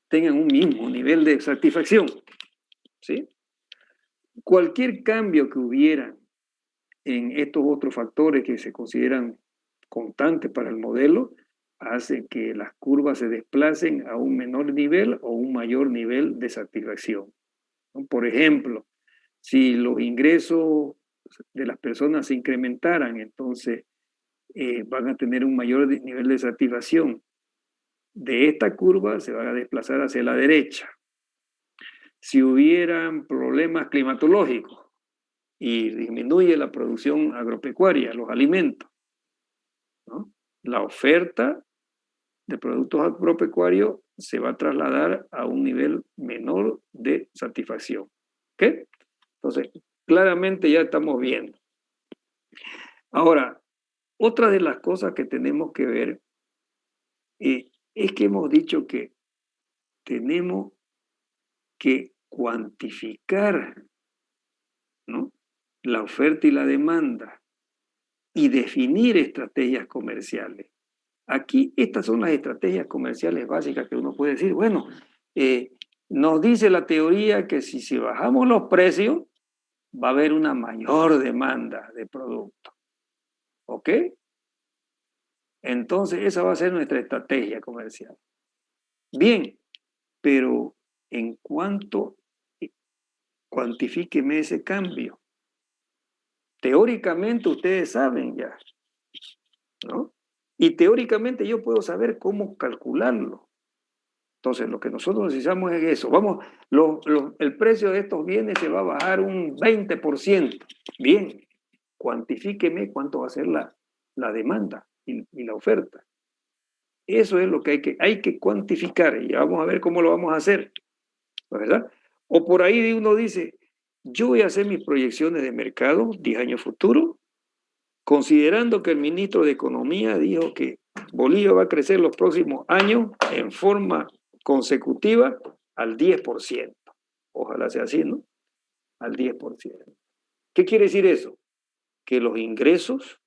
tengan un mismo nivel de satisfacción, ¿sí? Cualquier cambio que hubiera en estos otros factores que se consideran constantes para el modelo hace que las curvas se desplacen a un menor nivel o un mayor nivel de satisfacción, ¿no? Por ejemplo, si los ingresos de las personas se incrementaran, entonces van a tener un mayor nivel de satisfacción. De esta curva se van a desplazar hacia la derecha. Si hubieran problemas climatológicos, y disminuye la producción agropecuaria, los alimentos, ¿no? La oferta de productos agropecuarios se va a trasladar a un nivel menor de satisfacción. ¿Ok? Entonces, claramente ya estamos viendo. Ahora, otra de las cosas que tenemos que ver es que hemos dicho que tenemos que cuantificar, ¿no?, la oferta y la demanda y definir estrategias comerciales. Aquí estas son las estrategias comerciales básicas que uno puede decir, bueno, nos dice la teoría que si bajamos los precios va a haber una mayor demanda de productos. ¿Ok? Entonces esa va a ser nuestra estrategia comercial. Bien, pero en cuanto cuantifíqueme ese cambio. Teóricamente ustedes saben ya, ¿no? Y teóricamente yo puedo saber cómo calcularlo. Entonces, lo que nosotros necesitamos es eso. Vamos, el precio de estos bienes se va a bajar un 20%. Bien, cuantifíqueme cuánto va a ser la demanda y la oferta. Eso es lo que hay que cuantificar y vamos a ver cómo lo vamos a hacer, ¿verdad? O por ahí uno dice, yo voy a hacer mis proyecciones de mercado 10 años futuro, considerando que el ministro de Economía dijo que Bolivia va a crecer los próximos años en forma consecutiva al 10%. Ojalá sea así, ¿no? Al 10%. ¿Qué quiere decir eso? Que los ingresos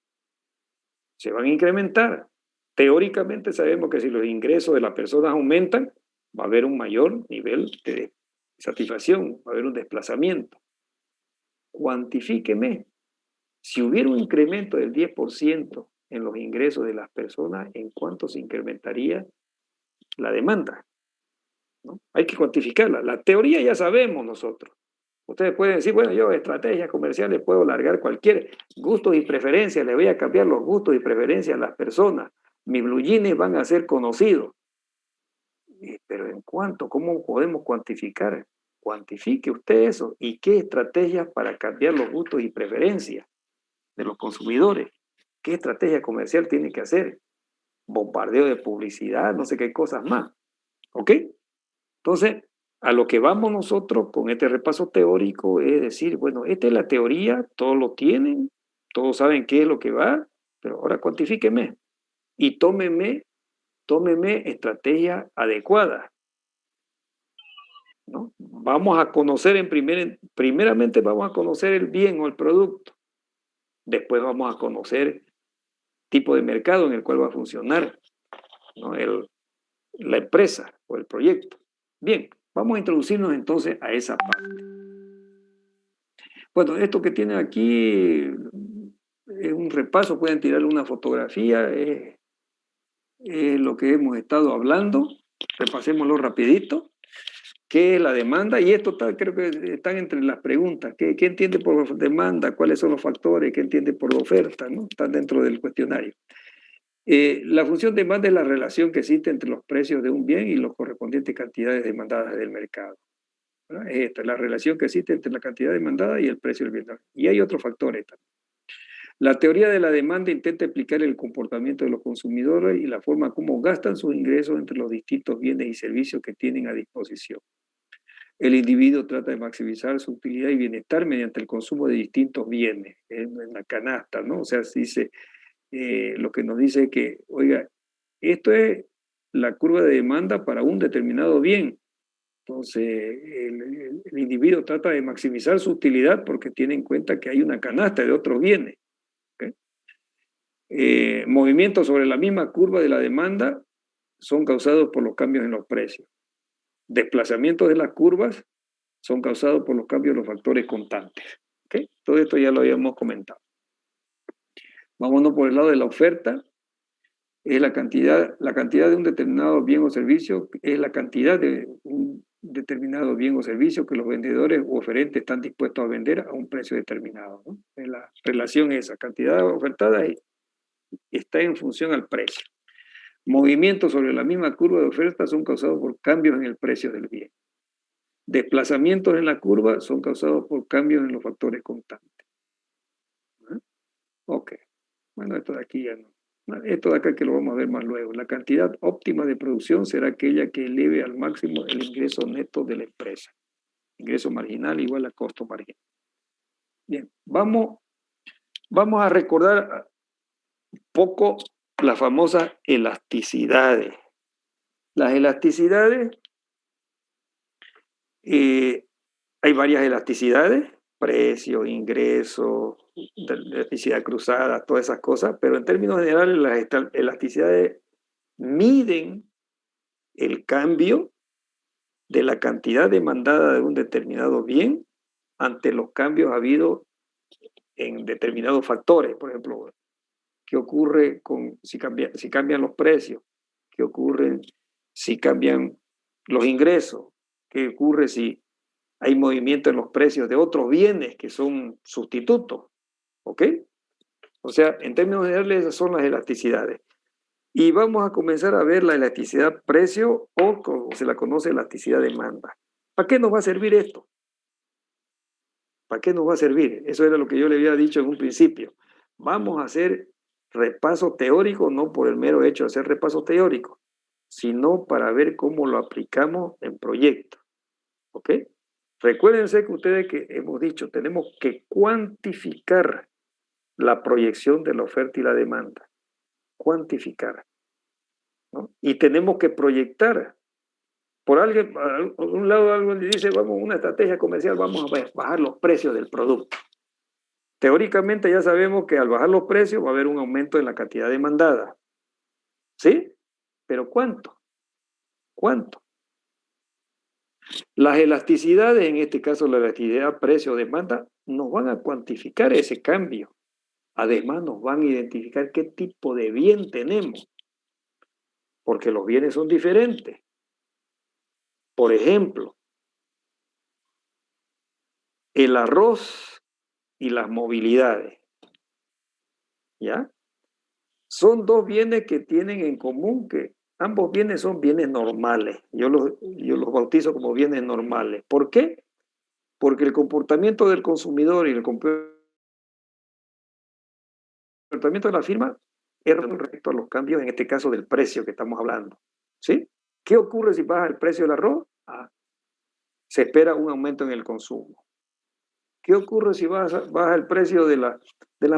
se van a incrementar. Teóricamente sabemos que si los ingresos de las personas aumentan, va a haber un mayor nivel de satisfacción, va a haber un desplazamiento. Cuantifíqueme. Si hubiera un incremento del 10% en los ingresos de las personas, ¿en cuánto se incrementaría la demanda? ¿No? Hay que cuantificarla. La teoría ya sabemos nosotros. Ustedes pueden decir, bueno, yo estrategias comerciales puedo largar cualquier gustos y preferencias, le voy a cambiar los gustos y preferencias a las personas. Mis blue jeans van a ser conocidos. Pero ¿en cuánto? ¿Cómo podemos cuantificar? Cuantifique usted eso. ¿Y qué estrategias para cambiar los gustos y preferencias de los consumidores? ¿Qué estrategia comercial tiene que hacer? Bombardeo de publicidad, no sé qué cosas más. ¿Ok? Entonces, a lo que vamos nosotros con este repaso teórico es decir, bueno, esta es la teoría, todos lo tienen, todos saben qué es lo que va, pero ahora cuantifíqueme y tómeme estrategia adecuada, ¿no? Vamos a conocer primeramente vamos a conocer el bien o el producto, después vamos a conocer tipo de mercado en el cual va a funcionar, ¿no?, la empresa o el proyecto. Bien, vamos a introducirnos entonces a esa parte. Bueno, esto que tienen aquí es un repaso, pueden tirarle una fotografía, es lo que hemos estado hablando, repasémoslo rapidito. ¿Qué es la demanda? Y esto creo que están entre las preguntas. ¿Qué entiende por demanda? ¿Cuáles son los factores? ¿Qué entiende por oferta? ¿No? Están dentro del cuestionario. La función demanda es la relación que existe entre los precios de un bien y las correspondientes cantidades demandadas del mercado. ¿Verdad? Es esta, la relación que existe entre la cantidad demandada y el precio del bien. Y hay otros factores también. La teoría de la demanda intenta explicar el comportamiento de los consumidores y la forma como gastan sus ingresos entre los distintos bienes y servicios que tienen a disposición. El individuo trata de maximizar su utilidad y bienestar mediante el consumo de distintos bienes en la canasta, ¿no? O sea, se dice, lo que nos dice que, oiga, esto es la curva de demanda para un determinado bien. Entonces, el individuo trata de maximizar su utilidad porque tiene en cuenta que hay una canasta de otros bienes. ¿Okay? Movimientos sobre la misma curva de la demanda son causados por los cambios en los precios. Desplazamientos de las curvas son causados por los cambios de los factores constantes. ¿Okay? Todo esto ya lo habíamos comentado. Vámonos por el lado de la oferta. Es la cantidad de un determinado bien o servicio, es la cantidad de un determinado bien o servicio que los vendedores u oferentes están dispuestos a vender a un precio determinado, ¿no? La relación es esa, cantidad ofertada está en función al precio. Movimientos sobre la misma curva de oferta son causados por cambios en el precio del bien. Desplazamientos en la curva son causados por cambios en los factores constantes. Ok. Bueno, esto de aquí ya no. Esto de acá que lo vamos a ver más luego. La cantidad óptima de producción será aquella que eleve al máximo el ingreso neto de la empresa. Ingreso marginal igual a costo marginal. Bien, vamos a recordar un poco las famosas elasticidades. Las elasticidades, hay varias elasticidades, precio, ingreso, elasticidad cruzada, todas esas cosas, pero en términos generales las elasticidades miden el cambio de la cantidad demandada de un determinado bien ante los cambios habidos en determinados factores. Por ejemplo, ¿qué ocurre si cambian los precios? ¿Qué ocurre si cambian los ingresos? ¿Qué ocurre si hay movimiento en los precios de otros bienes que son sustitutos? ¿Ok? O sea, en términos generales, esas son las elasticidades. Y vamos a comenzar a ver la elasticidad precio o como se la conoce elasticidad demanda. ¿Para qué nos va a servir esto? ¿Para qué nos va a servir? Eso era lo que yo le había dicho en un principio. Vamos a hacer repaso teórico, no por el mero hecho de hacer repaso teórico, sino para ver cómo lo aplicamos en proyectos. ¿Ok? Recuérdense que ustedes que hemos dicho, tenemos que cuantificar la proyección de la oferta y la demanda. Cuantificar, ¿no? Y tenemos que proyectar. Por un lado, alguien dice, vamos, una estrategia comercial, vamos a bajar los precios del producto. Teóricamente ya sabemos que al bajar los precios va a haber un aumento en la cantidad demandada. ¿Sí? ¿Pero cuánto? ¿Cuánto? Las elasticidades, en este caso la elasticidad precio-demanda, nos van a cuantificar ese cambio. Además, nos van a identificar qué tipo de bien tenemos, porque los bienes son diferentes. Por ejemplo, el arroz y las movilidades, ¿ya? Son dos bienes que tienen en común que ambos bienes son bienes normales. Yo los bautizo como bienes normales. ¿Por qué? Porque el comportamiento del consumidor y el comportamiento de la firma es respecto a los cambios, en este caso del precio que estamos hablando. ¿Sí? ¿Qué ocurre si baja el precio del arroz? Se espera un aumento en el consumo. ¿Qué ocurre si baja el precio de la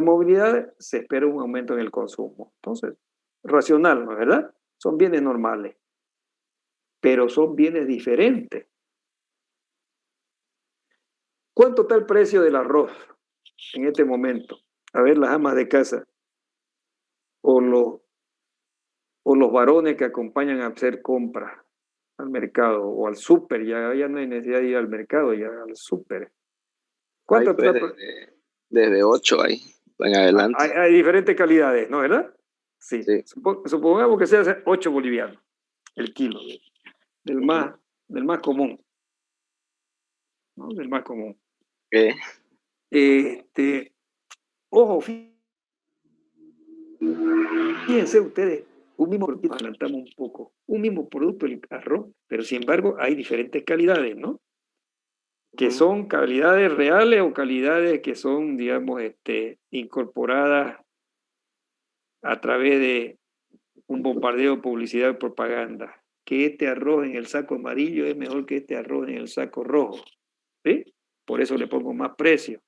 movilidad? Se espera un aumento en el consumo. Entonces, racional, ¿no es verdad? Son bienes normales, pero son bienes diferentes. ¿Cuánto está el precio del arroz en este momento? A ver, las amas de casa o los varones que acompañan a hacer compras al mercado o al súper, ya no hay necesidad de ir al mercado, ya al súper. ¿Cuánto Pues, está? desde 8 ahí, en adelante. Hay diferentes calidades, ¿no? ¿Verdad? Sí. Sí. Supongamos que sea 8 bolivianos el kilo, del más común, ¿no? Del más común. ¿Qué? Ojo, fíjense ustedes, un mismo producto, adelantamos un poco, un mismo producto, el arroz, pero sin embargo hay diferentes calidades, ¿no? Que son calidades reales o calidades que son, digamos, incorporadas a través de un bombardeo de publicidad y propaganda. Que este arroz en el saco amarillo es mejor que este arroz en el saco rojo. ¿Sí? Por eso le pongo más precio.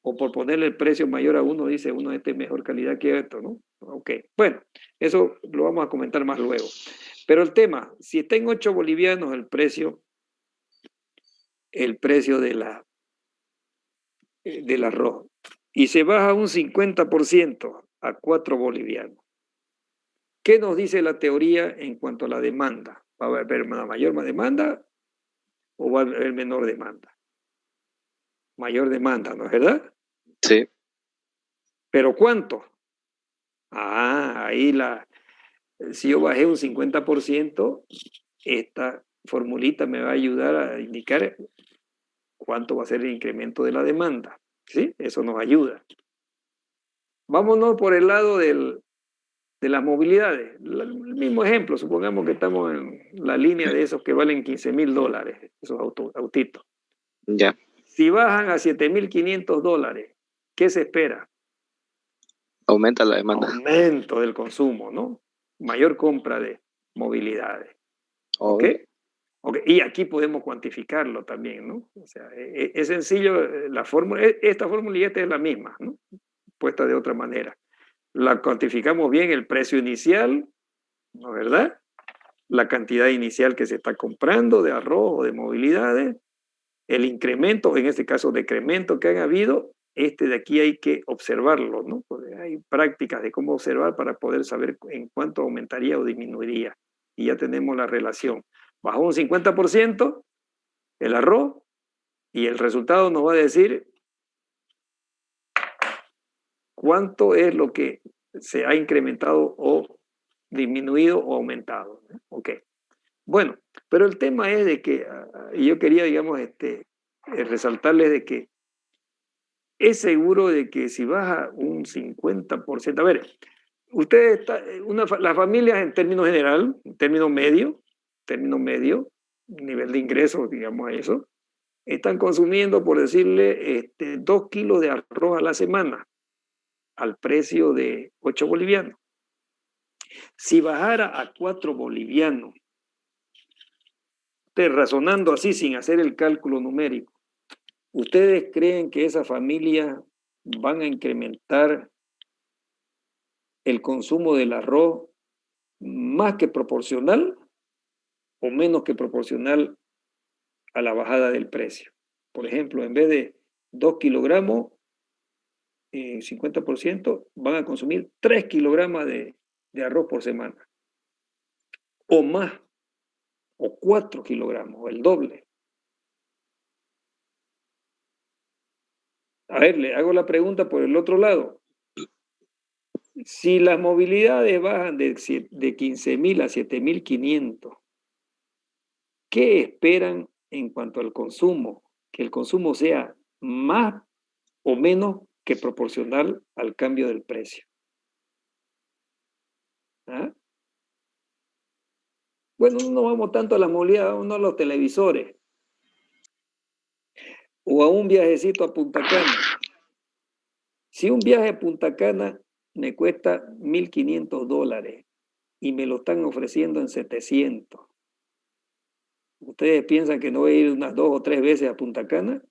O por ponerle el precio mayor a uno, dice uno, este es mejor calidad que esto, ¿no? Ok. Bueno, eso lo vamos a comentar más luego. Pero el tema, si está en 8 bolivianos el precio del arroz y se baja un 50% a 4 bolivianos, ¿qué nos dice la teoría en cuanto a la demanda? ¿Va a haber una mayor demanda o va a haber menor demanda? Mayor demanda, ¿no es verdad? Sí. ¿Pero cuánto? Ahí si yo bajé un 50%, esta formulita me va a ayudar a indicar cuánto va a ser el incremento de la demanda. ¿Sí? Eso nos ayuda. Vámonos por el lado de las movilidades. El mismo ejemplo, supongamos que estamos en la línea de esos que valen $15,000, esos autitos. Ya. Si bajan a $7,500, ¿qué se espera? Aumenta la demanda. Aumento del consumo, ¿no? Mayor compra de movilidades. ¿Ok? Okay. Y aquí podemos cuantificarlo también, ¿no? O sea, es sencillo, la fórmula, esta fórmula y esta es la misma, ¿no? Puesta de otra manera. La cuantificamos bien, el precio inicial, ¿no es verdad? La cantidad inicial que se está comprando de arroz o de movilidades, el incremento, en este caso decremento que han habido, de aquí hay que observarlo, ¿no? Porque hay prácticas de cómo observar para poder saber en cuánto aumentaría o disminuiría. Y ya tenemos la relación. Bajó un 50% el arroz y el resultado nos va a decir cuánto es lo que se ha incrementado o disminuido o aumentado. Ok. Bueno, pero el tema es de que yo quería, digamos, resaltarles de que es seguro de que si baja un 50%, a ver, usted está, las familias en términos general, en términos medio, nivel de ingresos, digamos eso, están consumiendo, por decirle, 2 kilos de arroz a la semana al precio de 8 bolivianos. Si bajara a 4 bolivianos, usted razonando así sin hacer el cálculo numérico, ¿ustedes creen que esas familias van a incrementar el consumo del arroz más que proporcional o menos que proporcional a la bajada del precio? Por ejemplo, en vez de 2 kilogramos, 50%, van a consumir 3 kilogramos de arroz por semana. O más, o 4 kilogramos, o el doble. A ver, le hago la pregunta por el otro lado. Si las movilidades bajan de 15.000 a 7.500, ¿qué esperan en cuanto al consumo? Que el consumo sea más o menos que proporcional al cambio del precio. ¿Ah? Bueno, no vamos tanto a la movilidad, no a los televisores. O a un viajecito a Punta Cana. Si un viaje a Punta Cana me cuesta $1.500 y me lo están ofreciendo en 700, ¿ustedes piensan que no voy a ir unas 2 o 3 veces a Punta Cana?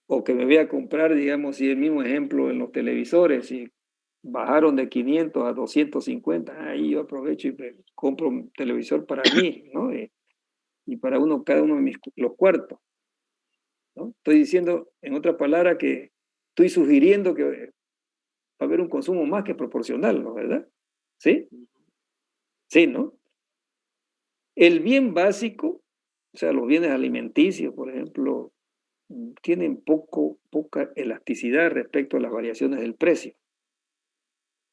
O que me voy a comprar, digamos, si el mismo ejemplo en los televisores, si bajaron de 500 a 250, ahí yo aprovecho y compro un televisor para mí, ¿no? Y para cada uno de los cuartos, ¿no? Estoy diciendo, en otra palabra, que estoy sugiriendo que va a haber un consumo más que proporcional, ¿no? ¿Verdad? ¿Sí? Sí, ¿no? El bien básico, o sea, los bienes alimenticios, por ejemplo, tienen poca elasticidad respecto a las variaciones del precio.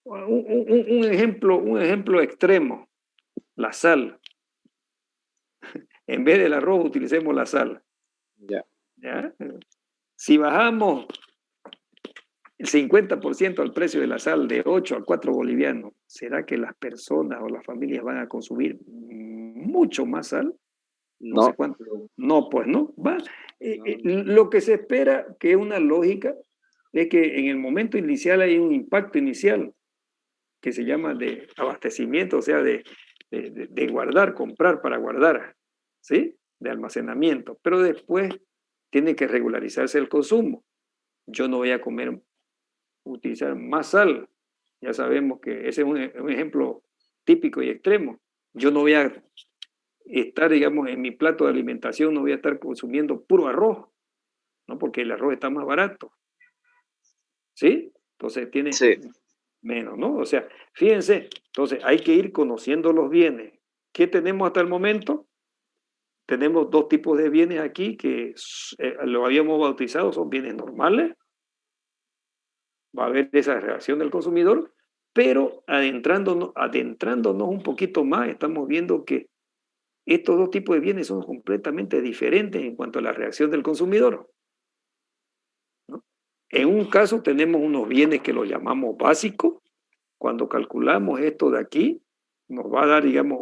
Un ejemplo extremo, la sal. En vez del arroz utilicemos la sal. Ya. ¿Ya? Si bajamos el 50% al precio de la sal de 8 a 4 bolivianos, ¿será que las personas o las familias van a consumir mucho más sal? No sé cuánto. No, pues no. Lo que se espera, que es una lógica, es que en el momento inicial hay un impacto inicial que se llama de abastecimiento, o sea, de guardar, comprar para guardar, ¿sí? De almacenamiento. Pero después tiene que regularizarse el consumo. Yo no voy a utilizar más sal. Ya sabemos que ese es un ejemplo típico y extremo. Yo no voy a estar, digamos, en mi plato de alimentación, no voy a estar consumiendo puro arroz, ¿no? Porque el arroz está más barato. ¿Sí? Entonces tiene menos, ¿no? O sea, fíjense, entonces hay que ir conociendo los bienes. ¿Qué tenemos hasta el momento? Tenemos 2 tipos de bienes aquí que lo habíamos bautizado, son bienes normales. Va a haber esa reacción del consumidor, pero adentrándonos un poquito más, estamos viendo que estos 2 tipos de bienes son completamente diferentes en cuanto a la reacción del consumidor, ¿no? En un caso tenemos unos bienes que los llamamos básicos. Cuando calculamos esto de aquí, nos va a dar, digamos,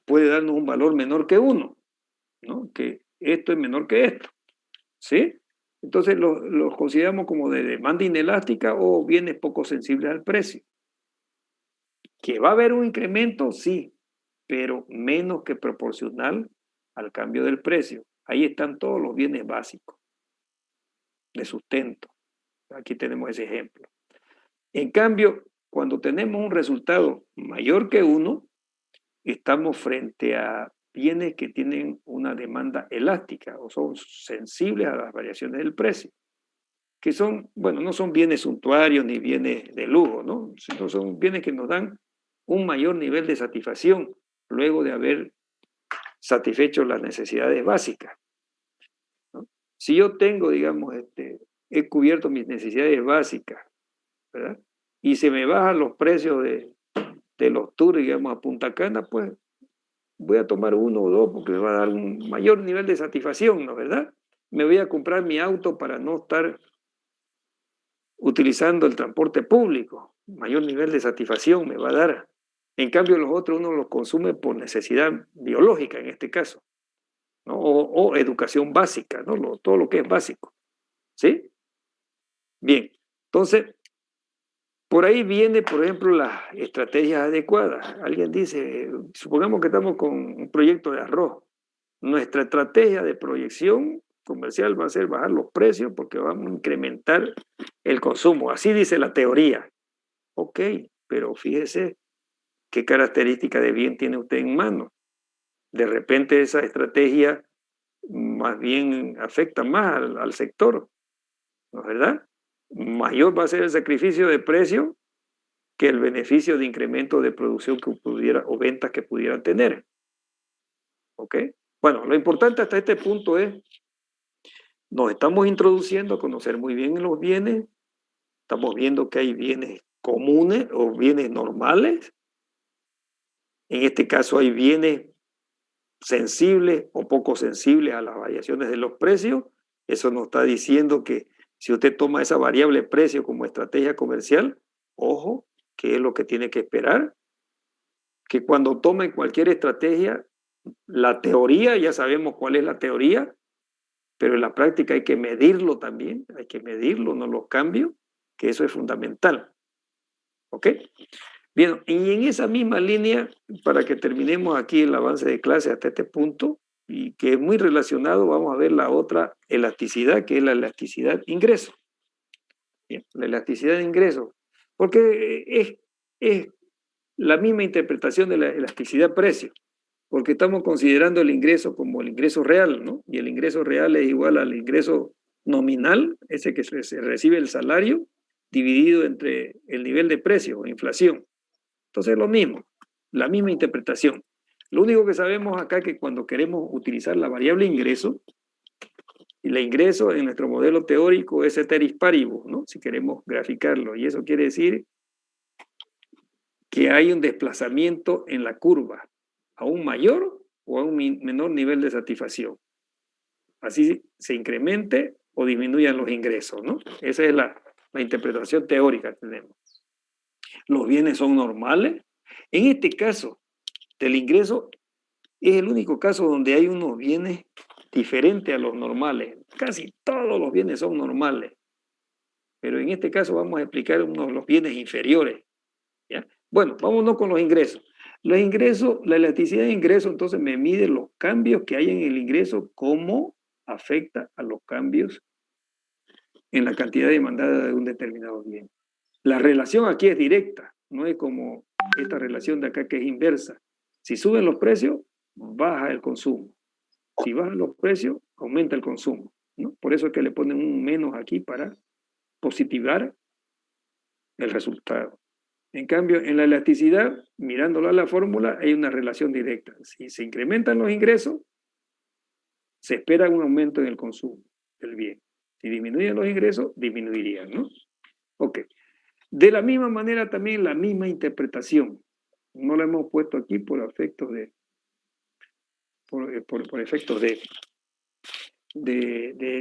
puede darnos un valor menor que 1, ¿no? Que esto es menor que esto, ¿sí? Entonces los consideramos como de demanda inelástica o bienes poco sensibles al precio. ¿Que va a haber un incremento? Sí, pero menos que proporcional al cambio del precio. Ahí están todos los bienes básicos de sustento. Aquí tenemos ese ejemplo. En cambio, cuando tenemos un resultado mayor que 1, estamos frente a bienes que tienen una demanda elástica o son sensibles a las variaciones del precio, que son, bueno, no son bienes suntuarios ni bienes de lujo, ¿no? Sino son bienes que nos dan un mayor nivel de satisfacción luego de haber satisfecho las necesidades básicas, ¿no? Si yo tengo, digamos, he cubierto mis necesidades básicas, ¿verdad? Y se me bajan los precios de los tours, digamos, a Punta Cana, pues voy a tomar uno o dos porque me va a dar un mayor nivel de satisfacción, ¿no? ¿Verdad? Me voy a comprar mi auto para no estar utilizando el transporte público. Mayor nivel de satisfacción me va a dar. En cambio, los otros uno los consume por necesidad biológica, en este caso, ¿no? O educación básica, ¿no? Todo lo que es básico. ¿Sí? Bien. Entonces, por ahí viene, por ejemplo, las estrategias adecuadas. Alguien dice, supongamos que estamos con un proyecto de arroz. Nuestra estrategia de proyección comercial va a ser bajar los precios porque vamos a incrementar el consumo. Así dice la teoría. Ok, pero fíjese qué característica de bien tiene usted en mano. De repente esa estrategia más bien afecta más al sector, ¿no es verdad? Mayor va a ser el sacrificio de precio que el beneficio de incremento de producción que pudiera o ventas que pudieran tener. ¿Ok? Bueno, lo importante hasta este punto es, nos estamos introduciendo a conocer muy bien los bienes, estamos viendo que hay bienes comunes o bienes normales, en este caso hay bienes sensibles o poco sensibles a las variaciones de los precios. Eso nos está diciendo que si usted toma esa variable precio como estrategia comercial, ojo, ¿qué es lo que tiene que esperar? Que cuando tome cualquier estrategia, la teoría, ya sabemos cuál es la teoría, pero en la práctica hay que medirlo también, hay que medirlo, no los cambios, que eso es fundamental. ¿Ok? Bien, y en esa misma línea, para que terminemos aquí el avance de clase hasta este punto, y que es muy relacionado, vamos a ver la otra elasticidad, que es la elasticidad ingreso. Bien, la elasticidad de ingreso, porque es la misma interpretación de la elasticidad precio, porque estamos considerando el ingreso como el ingreso real, ¿no? Y el ingreso real es igual al ingreso nominal, ese que se recibe el salario, dividido entre el nivel de precio o inflación. Entonces es lo mismo, la misma interpretación. Lo único que sabemos acá es que cuando queremos utilizar la variable ingreso, y el ingreso en nuestro modelo teórico es ceteris paribus, ¿no? Si queremos graficarlo, y eso quiere decir que hay un desplazamiento en la curva, a un mayor o a un menor nivel de satisfacción. Así se incremente o disminuyan los ingresos, ¿no? Esa es la interpretación teórica que tenemos. Los bienes son normales. En este caso del ingreso, es el único caso donde hay unos bienes diferentes a los normales. Casi todos los bienes son normales. Pero en este caso vamos a explicar unos los bienes inferiores, ¿ya? Bueno, vámonos con los ingresos. Los ingresos, la elasticidad de ingreso, entonces me mide los cambios que hay en el ingreso, cómo afecta a los cambios en la cantidad demandada de un determinado bien. La relación aquí es directa, no es como esta relación de acá que es inversa. Si suben los precios, baja el consumo. Si bajan los precios, aumenta el consumo, ¿no? Por eso es que le ponen un menos aquí para positivar el resultado. En cambio, en la elasticidad, mirándolo a la fórmula, hay una relación directa. Si se incrementan los ingresos, se espera un aumento en el consumo del bien. Si disminuyen los ingresos, disminuirían, ¿no? Ok. De la misma manera, también la misma interpretación. No la hemos puesto aquí por efectos por efectos de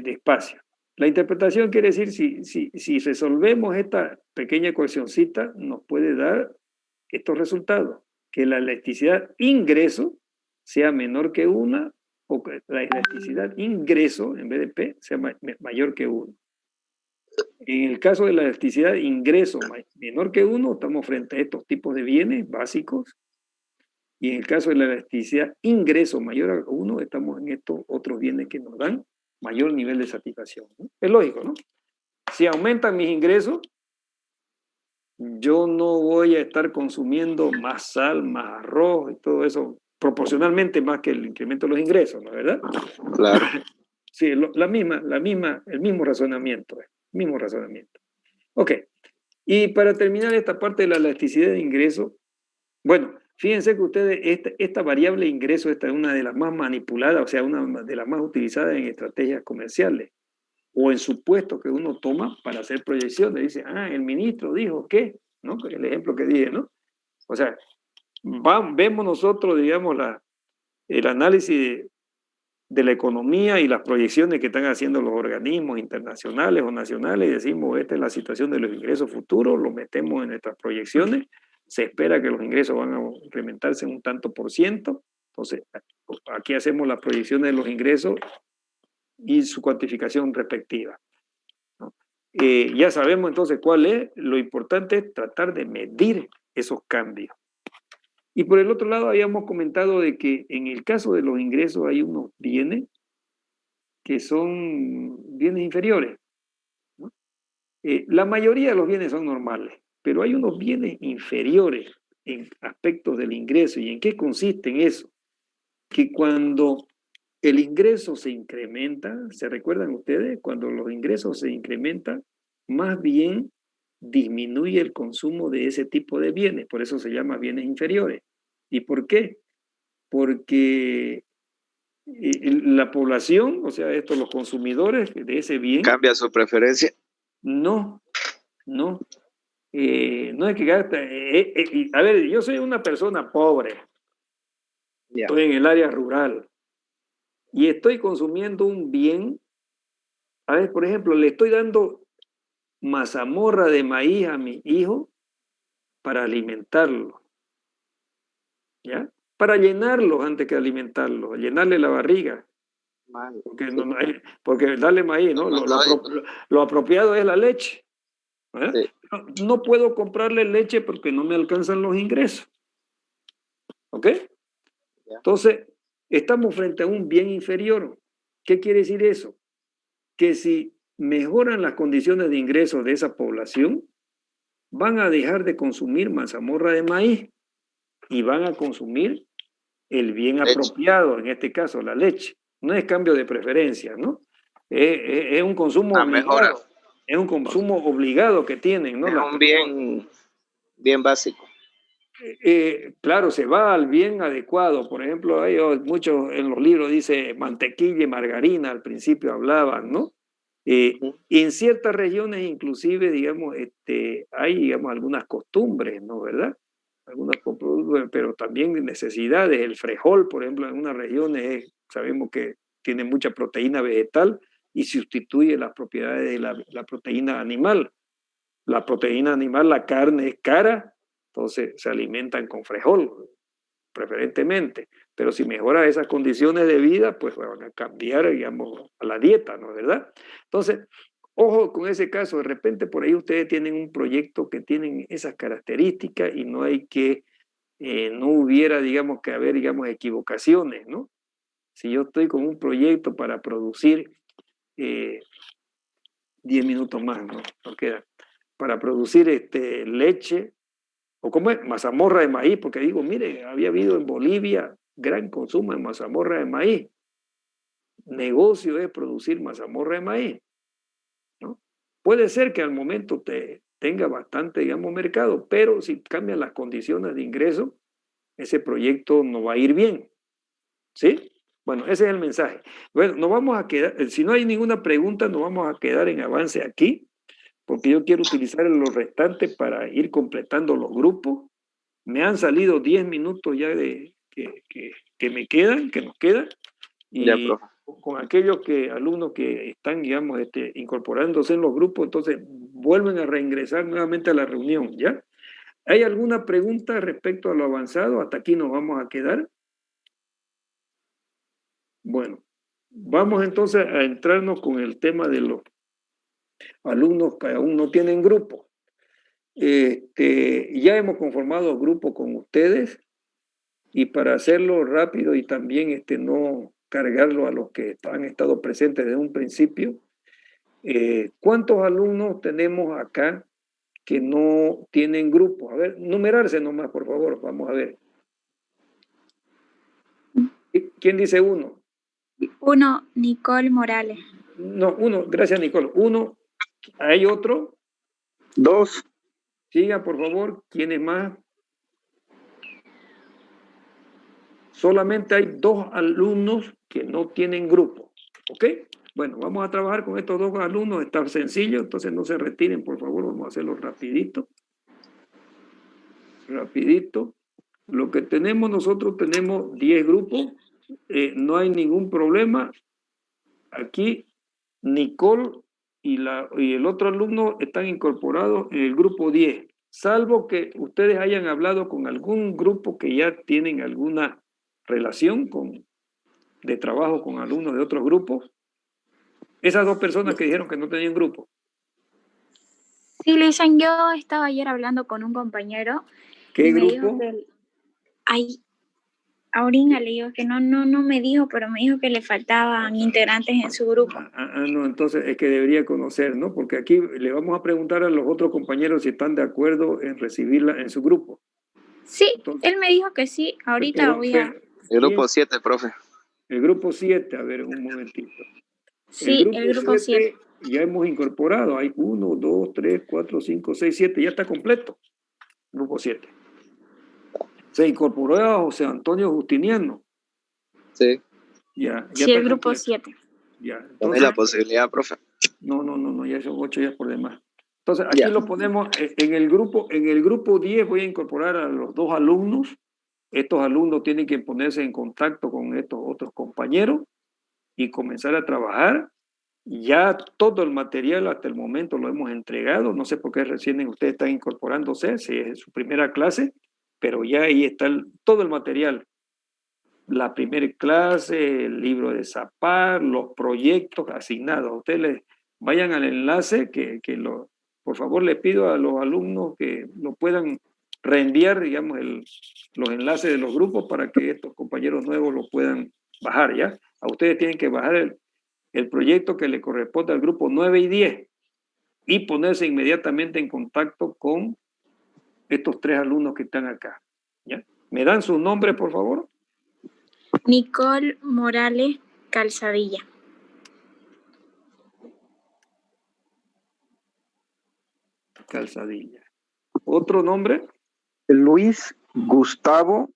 espacio. La interpretación quiere decir, si resolvemos esta pequeña ecuacióncita, nos puede dar estos resultados, que la elasticidad ingreso sea menor que 1 o que la elasticidad ingreso en vez de P sea mayor que 1. En el caso de la elasticidad ingreso menor que 1, estamos frente a estos tipos de bienes básicos. Y en el caso de la elasticidad ingreso mayor a 1, estamos en estos otros bienes que nos dan mayor nivel de satisfacción, ¿no? Es lógico, ¿no? Si aumentan mis ingresos, yo no voy a estar consumiendo más sal, más arroz y todo eso, proporcionalmente más que el incremento de los ingresos, ¿no es verdad? Claro. Sí, el mismo razonamiento. Ok, y para terminar esta parte de la elasticidad de ingreso, bueno, fíjense que ustedes, esta variable de ingreso, esta es una de las más manipuladas, o sea, una de las más utilizadas en estrategias comerciales o en supuestos que uno toma para hacer proyecciones. Dice, el ministro dijo que, ¿no? El ejemplo que dije, ¿no? O sea, vemos nosotros, digamos, el análisis de la economía y las proyecciones que están haciendo los organismos internacionales o nacionales y decimos, esta es la situación de los ingresos futuros, lo metemos en nuestras proyecciones, se espera que los ingresos van a incrementarse en un tanto por ciento, entonces aquí hacemos las proyecciones de los ingresos y su cuantificación respectiva, ¿no? Ya sabemos entonces cuál es, lo importante es tratar de medir esos cambios. Y por el otro lado habíamos comentado de que en el caso de los ingresos hay unos bienes que son bienes inferiores, ¿no? La mayoría de los bienes son normales, pero hay unos bienes inferiores en aspectos del ingreso. ¿Y en qué consiste en eso? Que cuando el ingreso se incrementa, ¿se recuerdan ustedes? Cuando los ingresos se incrementan, más bien disminuye el consumo de ese tipo de bienes, por eso se llama bienes inferiores. ¿Y por qué? Porque la población, o sea, los consumidores de ese bien, ¿Cambia su preferencia? no, no es que gasta. A ver, yo soy una persona pobre, estoy en el área rural y estoy consumiendo un bien. A ver, por ejemplo, le estoy dando mazamorra de maíz a mi hijo para alimentarlo, ¿ya? Para llenarlo antes que alimentarlo, llenarle la barriga. Porque darle maíz, ¿no? Lo apropiado es la leche. Sí. No puedo comprarle leche porque no me alcanzan los ingresos. ¿Ok? Entonces, estamos frente a un bien inferior. ¿Qué quiere decir eso? Que si mejoran las condiciones de ingresos de esa población, van a dejar de consumir mazamorra de maíz y van a consumir el bien apropiado, en este caso la leche. No es cambio de preferencia, ¿no? Es un consumo obligado. Es un consumo obligado que tienen, ¿no? Es un bien básico. Claro, se va al bien adecuado. Por ejemplo, hay muchos en los libros dice mantequilla y margarina, al principio hablaban, ¿no? En ciertas regiones inclusive, digamos, hay, digamos, algunas costumbres, ¿no? ¿Verdad? Algunas costumbres, pero también necesidades. El frejol, por ejemplo, en unas regiones sabemos que tiene mucha proteína vegetal y sustituye las propiedades de la proteína animal. La proteína animal, la carne es cara, entonces se alimentan con frejol, preferentemente. Pero si mejora esas condiciones de vida, pues van a cambiar, digamos, a la dieta, ¿no es verdad? Entonces, ojo con ese caso. De repente por ahí ustedes tienen un proyecto que tienen esas características y no hay que, no hubiera, digamos, que haber, digamos, equivocaciones, ¿no? Si yo estoy con un proyecto para producir 10 minutos más, ¿no? No queda. Para producir leche, o como es, mazamorra de maíz, porque digo, mire, había habido en Bolivia gran consumo de mazamorra de maíz. Negocio es producir mazamorra de maíz, ¿no? Puede ser que al momento tenga bastante, digamos, mercado, pero si cambian las condiciones de ingreso, ese proyecto no va a ir bien, ¿sí? Bueno, ese es el mensaje. Bueno, nos vamos a quedar, si no hay ninguna pregunta, nos vamos a quedar en avance aquí, porque yo quiero utilizar lo restante para ir completando los grupos. Me han salido 10 minutos ya que me quedan, que nos quedan, y ya, con aquellos alumnos que están, digamos, incorporándose en los grupos, entonces vuelven a reingresar nuevamente a la reunión, ¿ya? ¿Hay alguna pregunta respecto a lo avanzado? Hasta aquí nos vamos a quedar. Bueno, vamos entonces a entrarnos con el tema de los alumnos que aún no tienen grupo. Ya hemos conformado grupo con ustedes y para hacerlo rápido y también no cargarlo a los que han estado presentes desde un principio, ¿cuántos alumnos tenemos acá que no tienen grupo? A ver, numerarse nomás, por favor, vamos a ver. ¿Quién dice uno? Uno, Nicole Morales. No, uno, gracias Nicole. Uno, ¿hay otro? Dos. Siga, por favor. ¿Quiénes más? Solamente hay 2 alumnos que no tienen grupo. ¿Ok? Bueno, vamos a trabajar con estos 2 alumnos. Está sencillo, entonces no se retiren, por favor. Vamos a hacerlo rapidito. Rapidito. Lo que tenemos nosotros, tenemos 10 grupos. No hay ningún problema. Aquí Nicole y el otro alumno están incorporados en el grupo 10, salvo que ustedes hayan hablado con algún grupo que ya tienen alguna relación de trabajo con alumnos de otros grupos. Esas 2 personas que dijeron que no tenían grupo. Sí, le dicen, yo estaba ayer hablando con un compañero. ¿Qué y me grupo? dijo que ahorita le digo que no me dijo, pero me dijo que le faltaban integrantes en su grupo. No, entonces es que debería conocer, ¿no? Porque aquí le vamos a preguntar a los otros compañeros si están de acuerdo en recibirla en su grupo. Sí, entonces, él me dijo que sí. Ahorita voy a... El grupo 7, profe. El grupo 7, a ver, un momentito. Sí, el grupo 7. Ya hemos incorporado, hay 1, 2, 3, 4, 5, 6, 7, ya está completo. Grupo 7. Se incorporó a José Antonio Justiniano. Sí. Ya sí, el grupo 7. Ya, entonces, la posibilidad, profe. No, ya son 8 ya por demás. Entonces, aquí lo ponemos en el grupo 10 voy a incorporar a los 2 alumnos. Estos alumnos tienen que ponerse en contacto con estos otros compañeros y comenzar a trabajar. Ya todo el material hasta el momento lo hemos entregado. No sé por qué recién ustedes están incorporándose, si es su primera clase, pero ya ahí está todo el material. La primera clase, el libro de Zapar, los proyectos asignados. Ustedes les vayan al enlace por favor les pido a los alumnos que lo puedan reenviar, digamos, los enlaces de los grupos para que estos compañeros nuevos lo puedan bajar, ¿ya? A ustedes tienen que bajar el proyecto que le corresponde al grupo 9 y 10 y ponerse inmediatamente en contacto con estos 3 alumnos que están acá, ¿ya? ¿Me dan sus nombres, por favor? Nicole Morales Calzadilla. Calzadilla. ¿Otro nombre? Luis Gustavo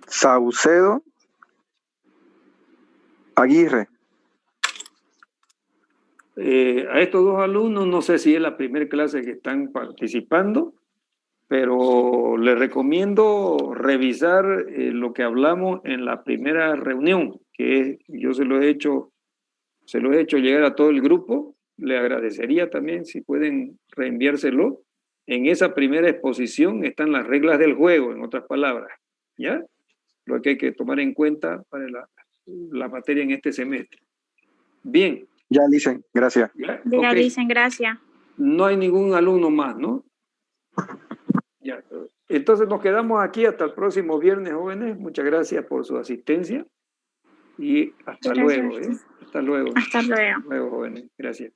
Saucedo Aguirre. A estos 2 alumnos, no sé si es la primera clase que están participando, pero les recomiendo revisar lo que hablamos en la primera reunión, que yo se lo he hecho llegar a todo el grupo. Le agradecería también si pueden reenviárselo. En esa primera exposición están las reglas del juego, en otras palabras, ¿ya? Lo que hay que tomar en cuenta para la materia en este semestre. Bien. Ya, dicen, gracias. Ya dicen, gracias. No hay ningún alumno más, ¿no? Ya. Entonces nos quedamos aquí hasta el próximo viernes, jóvenes. Muchas gracias por su asistencia y hasta luego. Hasta luego. Hasta luego. Hasta luego, jóvenes. Gracias.